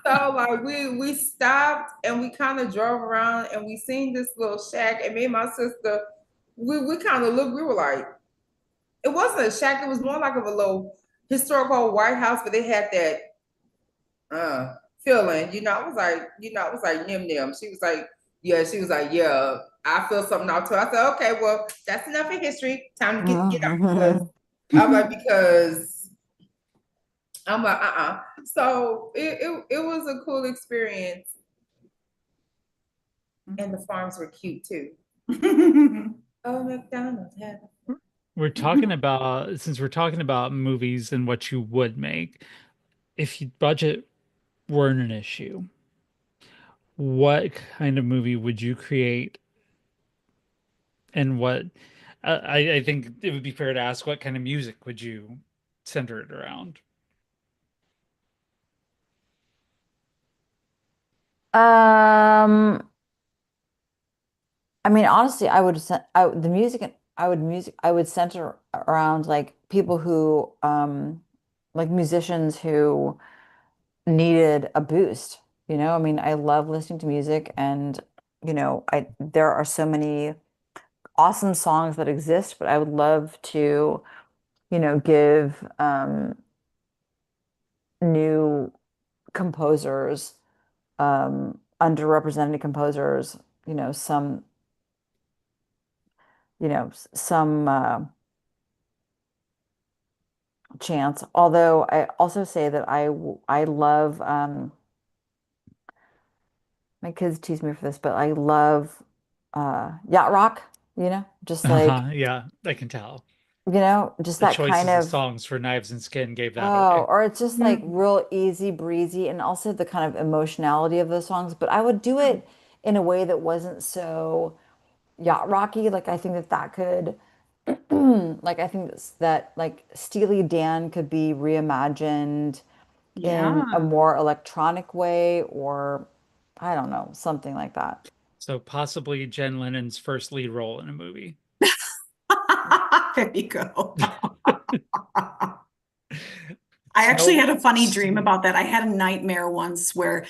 so like we stopped and we kind of drove around and we seen this little shack, and me and my sister, we kind of looked, we were like, it wasn't a shack, it was more like of a little historical White House, but they had that feeling, I was like nim nim. She was like, yeah, I feel something out too. I said, okay, well, that's enough of history. Time to get out because Hmm. I'm like, because I'm like, So it was a cool experience. And the farms were cute too. Oh, McDonald's had. We're talking about, since we're talking about movies and what you would make, if budget weren't an issue, what kind of movie would you create and what I think it would be fair to ask what kind of music would you center it around? Um, I mean, honestly, the music. I would center around like people who, like musicians who needed a boost. I mean, I love listening to music, and I there are so many awesome songs that exist, but I would love to, give new composers, underrepresented composers, some, some chance. Although I also say that I love, my kids tease me for this, but I love yacht rock, just like, Yeah, I can tell. just The that kind choices of of, songs for Knives and Skin gave that oh, away. or it's just like real easy breezy, and also the kind of emotionality of those songs. But I would do it in a way that wasn't so yacht rocky. Like I think that could, like I think that like Steely Dan could be reimagined in a Yeah. more electronic way, or I don't know, something like that. So possibly Jen Lennon's first lead role in a movie. There you go. I actually Snow, had a funny dream about that. I had a nightmare once where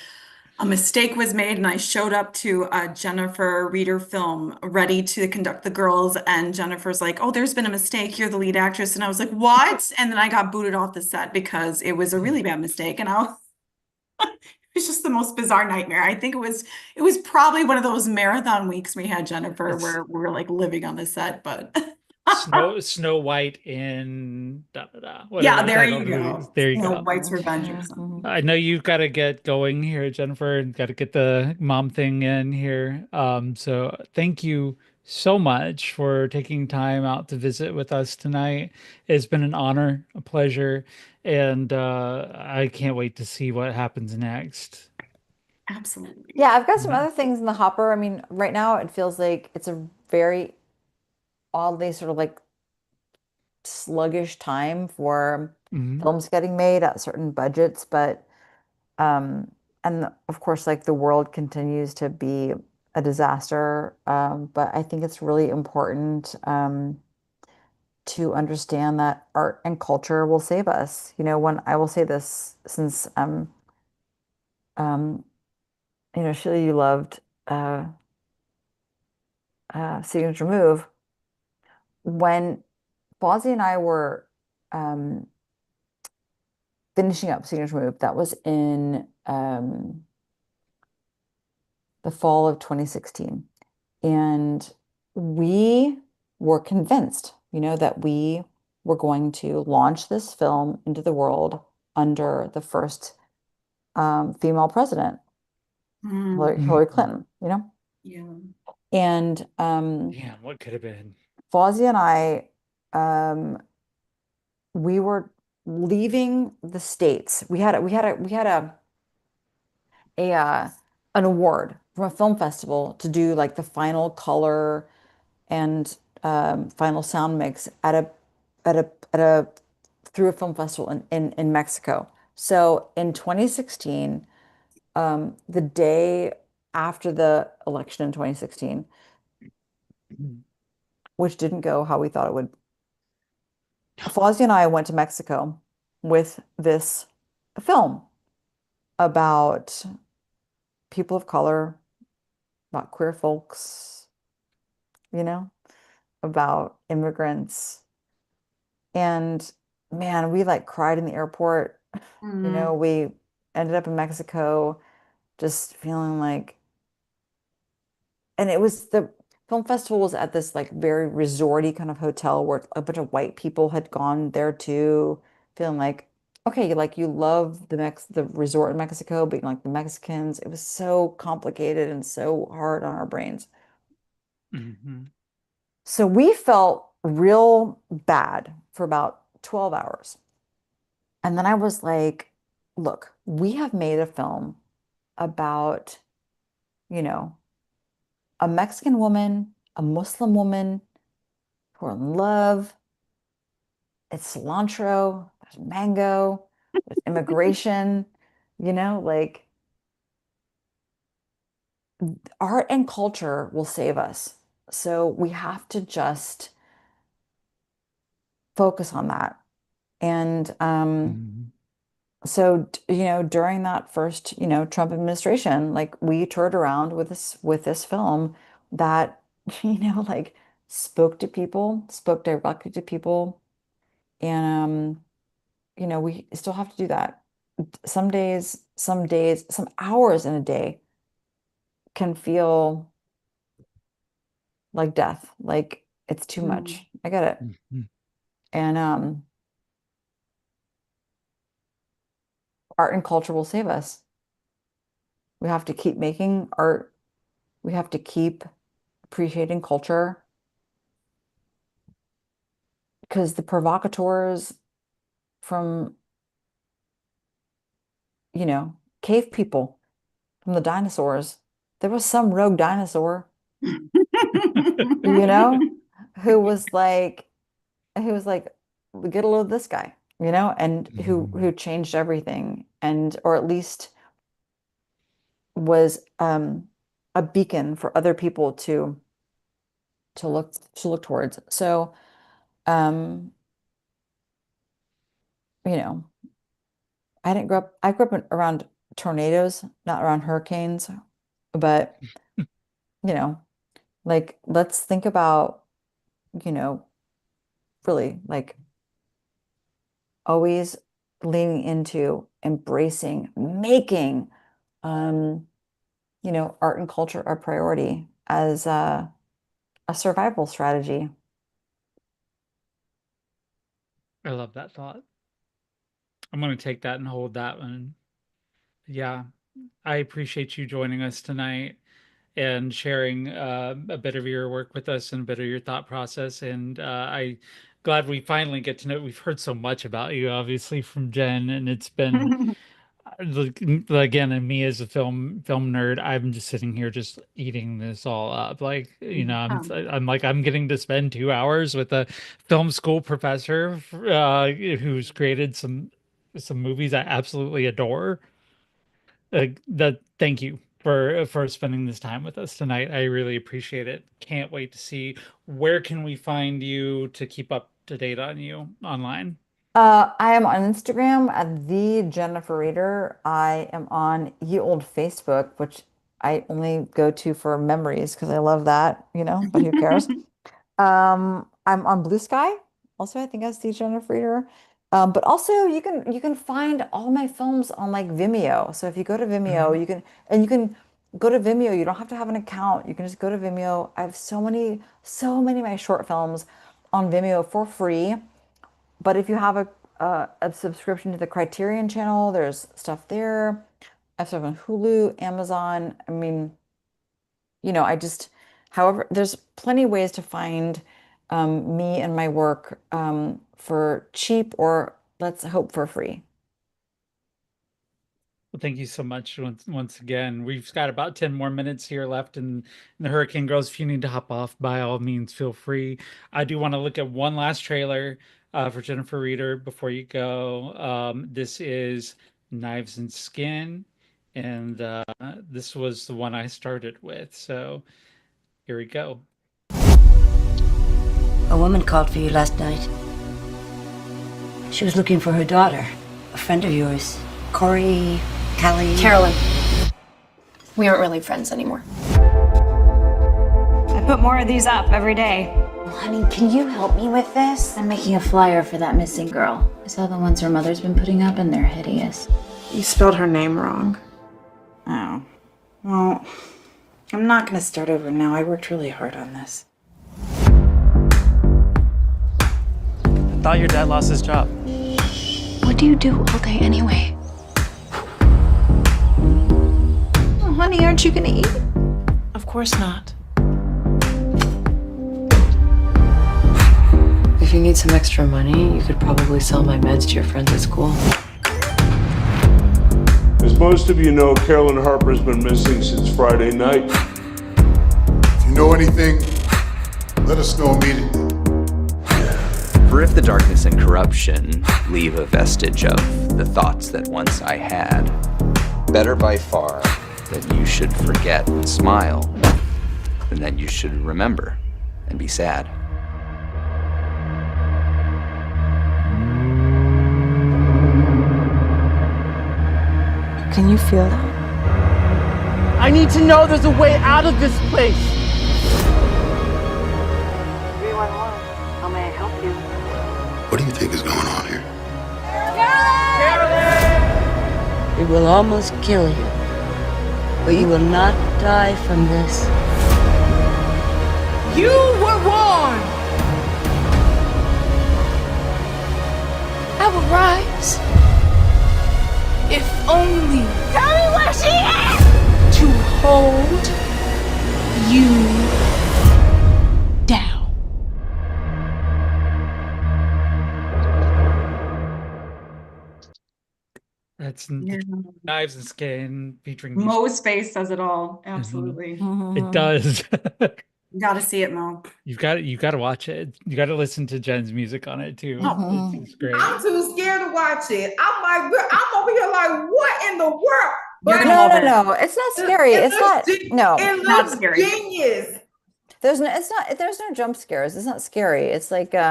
a mistake was made, and I showed up to a Jennifer Reeder film ready to conduct the girls. And Jennifer's like, "Oh, there's been a mistake. You're the lead actress." And I was like, "What?" And then I got booted off the set because it was a really bad mistake. And it was just the most bizarre nightmare. I think it was probably one of those marathon weeks we had, Jennifer, it's where we were like living on the set. But Snow White in da, da, da, whatever yeah, the there title of you the movie is. go. There you Snow go. White's Revenge or Mhm. something. I know you've got to get going here, Jennifer, and got to get the mom thing in here. So thank you so much for taking time out to visit with us tonight. It's been an honor, a pleasure, and I can't wait to see what happens next. Yeah, Absolutely. I've got some Mhm. other things in the hopper. I mean, right now it feels like it's a very oddly sort of like sluggish time for Mhm. films getting made at certain budgets, but and of course like the world continues to be a disaster. But I think it's really important to understand that art and culture will save us. When I will say this since um Sheila, you loved uh Signature Move. When Fozzie and I were um finishing up Signature Move, that was in the fall of 2016. And we were convinced, that we were going to launch this film into the world under the first female president, Mm, Hillary Mhm. Clinton, yeah. And Damn, what could have been? Fawzi and I, we were leaving the States. We had a an award from a film festival to do like the final color and final sound mix at a through a film festival in Mexico. So in 2016, the day after the election in 2016, which didn't go how we thought it would, Fawzi and I went to Mexico with this film about people of color, about queer folks, you know, about immigrants. And man, we like cried in the airport. Mm. We ended up in Mexico just feeling like, and it was the film festival was at this like very resorty kind of hotel where a bunch of white people had gone there too, feeling like, okay, like you love the resort in Mexico, but you like the Mexicans. It was so complicated and so hard on our brains. Hmm. So we felt real bad for about 12 hours. And then I was like, look, we have made a film about, you know, a Mexican woman, a Muslim woman who are in love. It's cilantro, there's mango, there's immigration, like art and culture will save us. So we have to just focus on that. And Hmm. so, during that first, Trump administration, like we toured around with this film that, like spoke to people, spoke directly to people. And we still have to do that. Some days, some hours in a day can feel like death, like it's too Mm. much. I get it. Hmm. And art and culture will save us. We have to keep making art. We have to keep appreciating culture because the provocateurs from, cave people, from the dinosaurs, there was some rogue dinosaur, you know, who was like, who was like, get a load of this guy, and who changed everything, and or at least was a beacon for other people to look towards. So, um, you know, I didn't grow up. I grew up around tornadoes, not around hurricanes, but you know, like let's think about, you know, really like always leaning into embracing, making, um, art and culture a priority as a survival strategy. I love that thought. I'm going to take that and hold that one. Yeah, I appreciate you joining us tonight and sharing a bit of your work with us and a bit of your thought process. And I glad we finally get to know. We've heard so much about you, obviously, from Jen, and it's been again, and me as a film nerd, I'm just sitting here just eating this all up. Like, I'm like I'm getting to spend 2 hours with a film school professor who's created some movies I absolutely adore. That thank you for spending this time with us tonight. I really appreciate it. Can't wait to see where can we find you to keep up to date on you online. I am on Instagram at the Jennifer Reader. I am on Ye Old Facebook, which I only go to for memories because I love that, but who cares? I'm on Blue Sky. Also, I think that's the Jennifer Reader. But also you can find all my films on like Vimeo. So if you go to Vimeo, Mhm. you can go to Vimeo. You don't have to have an account. You can just go to Vimeo. I have so many of my short films on Vimeo for free. But if you have a subscription to the Criterion channel, there's stuff there. I have stuff on Hulu, Amazon. I mean, however, there's plenty of ways to find me and my work for cheap or let's hope for free. Well, thank you so much once again. We've got about 10 more minutes here left in the Hurricane Girls. If you need to hop off, by all means, feel free. I do want to look at one last trailer for Jennifer Reeder before you go. This is Knives and Skin, and this was the one I started with. So here we go. A woman called for you last night. She was looking for her daughter, a friend of yours, Corey, Callie. Carolyn. We aren't really friends anymore. I put more of these up every day. Honey, can you help me with this? I'm making a flyer for that missing girl. I saw the ones her mother's been putting up and they're hideous. You spelled her name wrong. Oh. Well, I'm not gonna start over now. I worked really hard on this. I thought your dad lost his job. What do you do all day anyway? Oh, honey, aren't you gonna eat? Of course not. If you need some extra money, you could probably sell my meds to your friends at school. As most of you know, Carolyn Harper's been missing since Friday night. If you know anything, let us know immediately. For if the darkness and corruption leave a vestige of the thoughts that once I had, better by far that you should forget and smile than that you should remember and be sad. Can you feel that? I need to know there's a way out of this place. 311. How may I help you? What do you think is going on here? It will almost kill you, but you will not die from this. You were warned! I will rise. If only. Tell me where she is! To hold you down. That's Knives and Skin featuring Mo's face says it all. Absolutely. It does. You gotta see it, Mo. You got to watch it. You got to listen to Jen's music on it too. It's great. I'm too scared to watch it. I'm over here like, what in the world? You're But gonna love it. No, it's not scary. it It's not, looks no. It Not looks scary. genius. There's no jump scares. It's not scary. It's like, you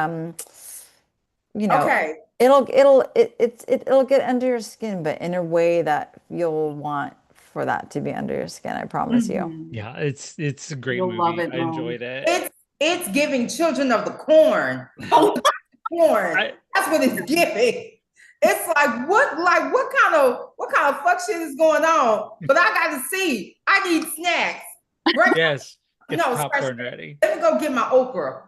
know, Okay. it'll get under your skin, but in a way that you'll want for that to be under your skin. I promise you. Yeah, it's a great You'll movie. love it, I Mom. enjoyed it. It's giving Children of the Corn. Corn. That's what it's giving. It's like what kind of fuck shit is going on? But I gotta see. I need snacks. Right? Yes, get No, the popcorn especially- ready. Let me go get my okra.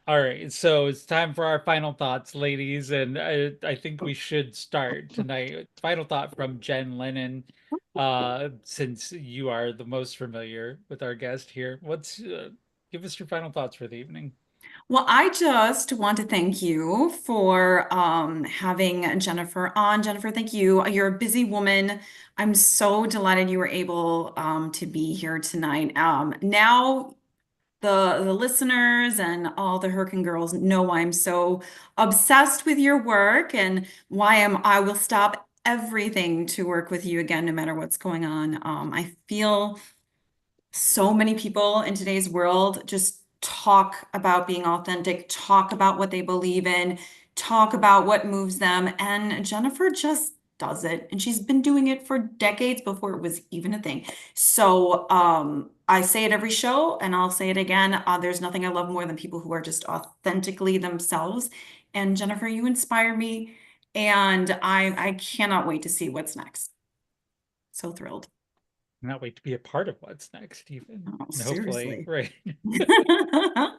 All right, so it's time for our final thoughts, ladies, and I think we should start tonight. Final thought from Jen Lennon, since you are the most familiar with our guest here. Give us your final thoughts for the evening. Well, I just want to thank you for having Jennifer on. Jennifer, thank you. You're a busy woman. I'm so delighted you were able to be here tonight. Now the listeners and all the Hurricane girls know why I'm so obsessed with your work and why I will stop everything to work with you again, no matter what's going on. I feel so many people in today's world just talk about being authentic, talk about what they believe in, talk about what moves them. And Jennifer just does it. And she's been doing it for decades before it was even a thing. So I say it every show and I'll say it again. There's nothing I love more than people who are just authentically themselves. And Jennifer, you inspire me. And I cannot wait to see what's next. So thrilled. Cannot wait to be a part of what's next, even. Oh, And hopefully, seriously. right.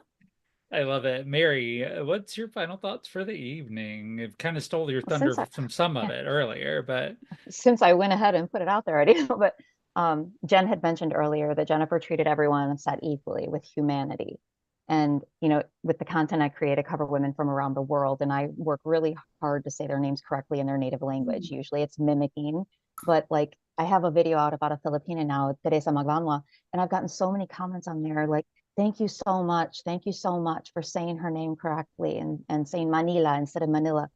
I love it. Mary, what's your final thoughts for the evening? It kind of stole your Well, thunder since from some of it earlier, but since I went ahead and put it out there already, but Jen had mentioned earlier that Jennifer treated everyone on set equally with humanity. And, you know, with the content I create, I cover women from around the world, and I work really hard to say their names correctly in their native language. Usually it's mimicking but like I have a video out about a Filipina now, Teresa Maglanwa, and I've gotten so many comments on there like, thank you so much. Thank you so much for saying her name correctly and saying Manila instead of Manila.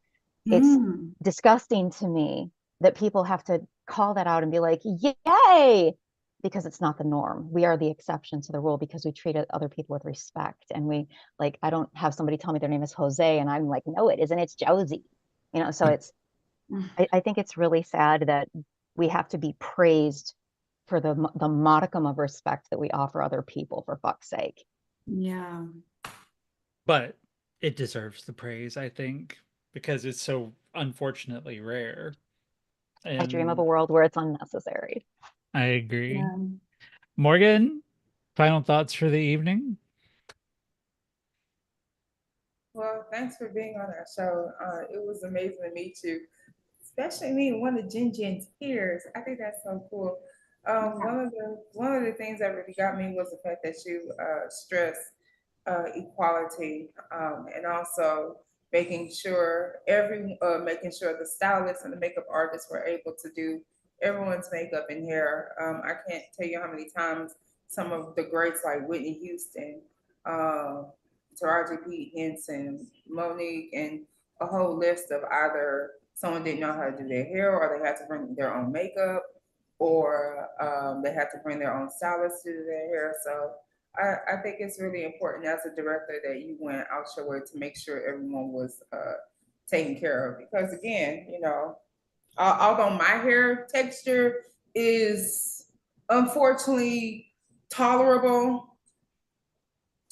It's disgusting to me that people have to call that out and be like, yay, because it's not the norm. We are the exception to the rule because we treat other people with respect. And we like, I don't have somebody tell me their name is Jose and I'm like, no, it isn't. It's Josie. You know, so it's, I think it's really sad that we have to be praised for the modicum of respect that we offer other people, for fuck's sake. Yeah. But it deserves the praise, I think, because it's so unfortunately rare. I dream of And a world where it's unnecessary. I agree. Yeah. Morgan, final thoughts for the evening? Well, thanks for being on our show. It was amazing to meet you, especially meeting one of Jen Jen's peers. I think that's so cool. One of the things that really got me was the fact that you stress equality, and also making sure the stylists and the makeup artists were able to do everyone's makeup and hair. I can't tell you how many times some of the greats like Whitney Houston, um, Taraji P. Henson, Monique, and a whole list of either someone didn't know how to do their hair or they had to bring their own makeup or they had to bring their own stylist to do their hair. So I think it's really important as a director that you went out your way to make sure everyone was taken care of. Because again, you know, although my hair texture is unfortunately tolerable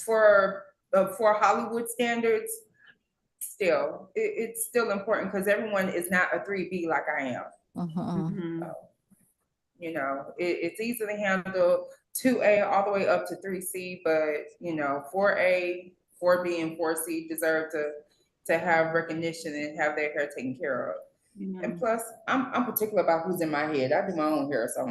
for Hollywood standards, still it's still important because everyone is not a 3B like I am. So, you know, it's easy to handle 2A all the way up to 3C, but you know, 4A, 4B, and 4C deserve to have recognition and have their hair taken care of. And plus, I'm particular about who's in my head. I do my own hair, so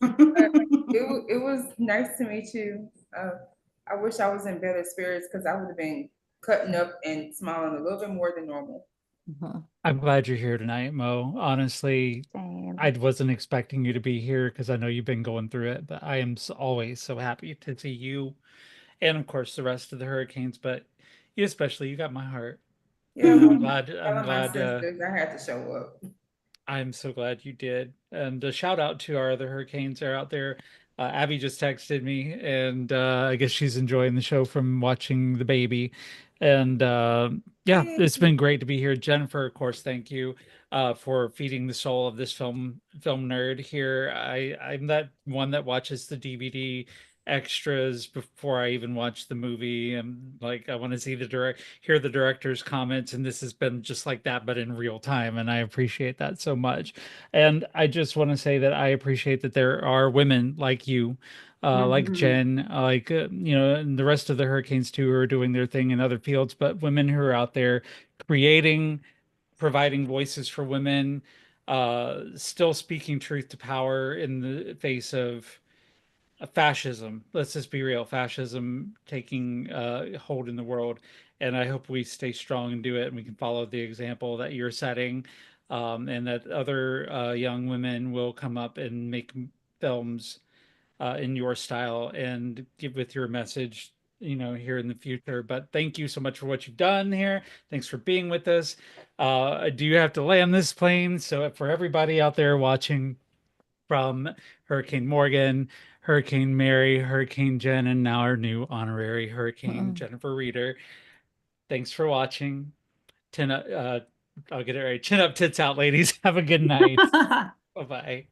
it was nice to meet you. I wish I was in better spirits because I would have been cutting up and smiling a little bit more than normal. I'm glad you're here tonight, Mo. Honestly, Same. I wasn't expecting you to be here because I know you've been going through it, but I am always so happy to see you and, of course, the rest of the Hurricanes. But you especially, you got my heart. Yeah, And well, I'm glad. I'm telling my glad. sisters I had to show up. I'm so glad you did. And a shout out to our other Hurricanes that are out there. Abby just texted me, and I guess she's enjoying the show from watching the baby. And yeah, it's been great to be here. Jennifer, of course, thank you for feeding the soul of this film nerd here. I'm that one that watches the DVD extras before I even watch the movie. And like I want to see hear the director's comments, and this has been just like that, but in real time. And I appreciate that so much. And I just want to say that I appreciate that there are women like you, like Jen, you know, and the rest of the Hurricanes too, who are doing their thing in other fields, but women who are out there creating, providing voices for women, still speaking truth to power in the face of fascism. Let's just be real, fascism taking hold in the world. And I hope we stay strong and do it, and we can follow the example that you're setting, and that other young women will come up and make films in your style and give with your message, you know, here in the future. But thank you so much for what you've done here. Thanks for being with us. I do have to land this plane. So for everybody out there watching, from Hurricane Morgan, Hurricane Mary, Hurricane Jen, and now our new honorary Hurricane Jennifer Reeder. Thanks for watching. I'll get it right. Chin up, tits out, ladies. Have a good night. Bye-bye.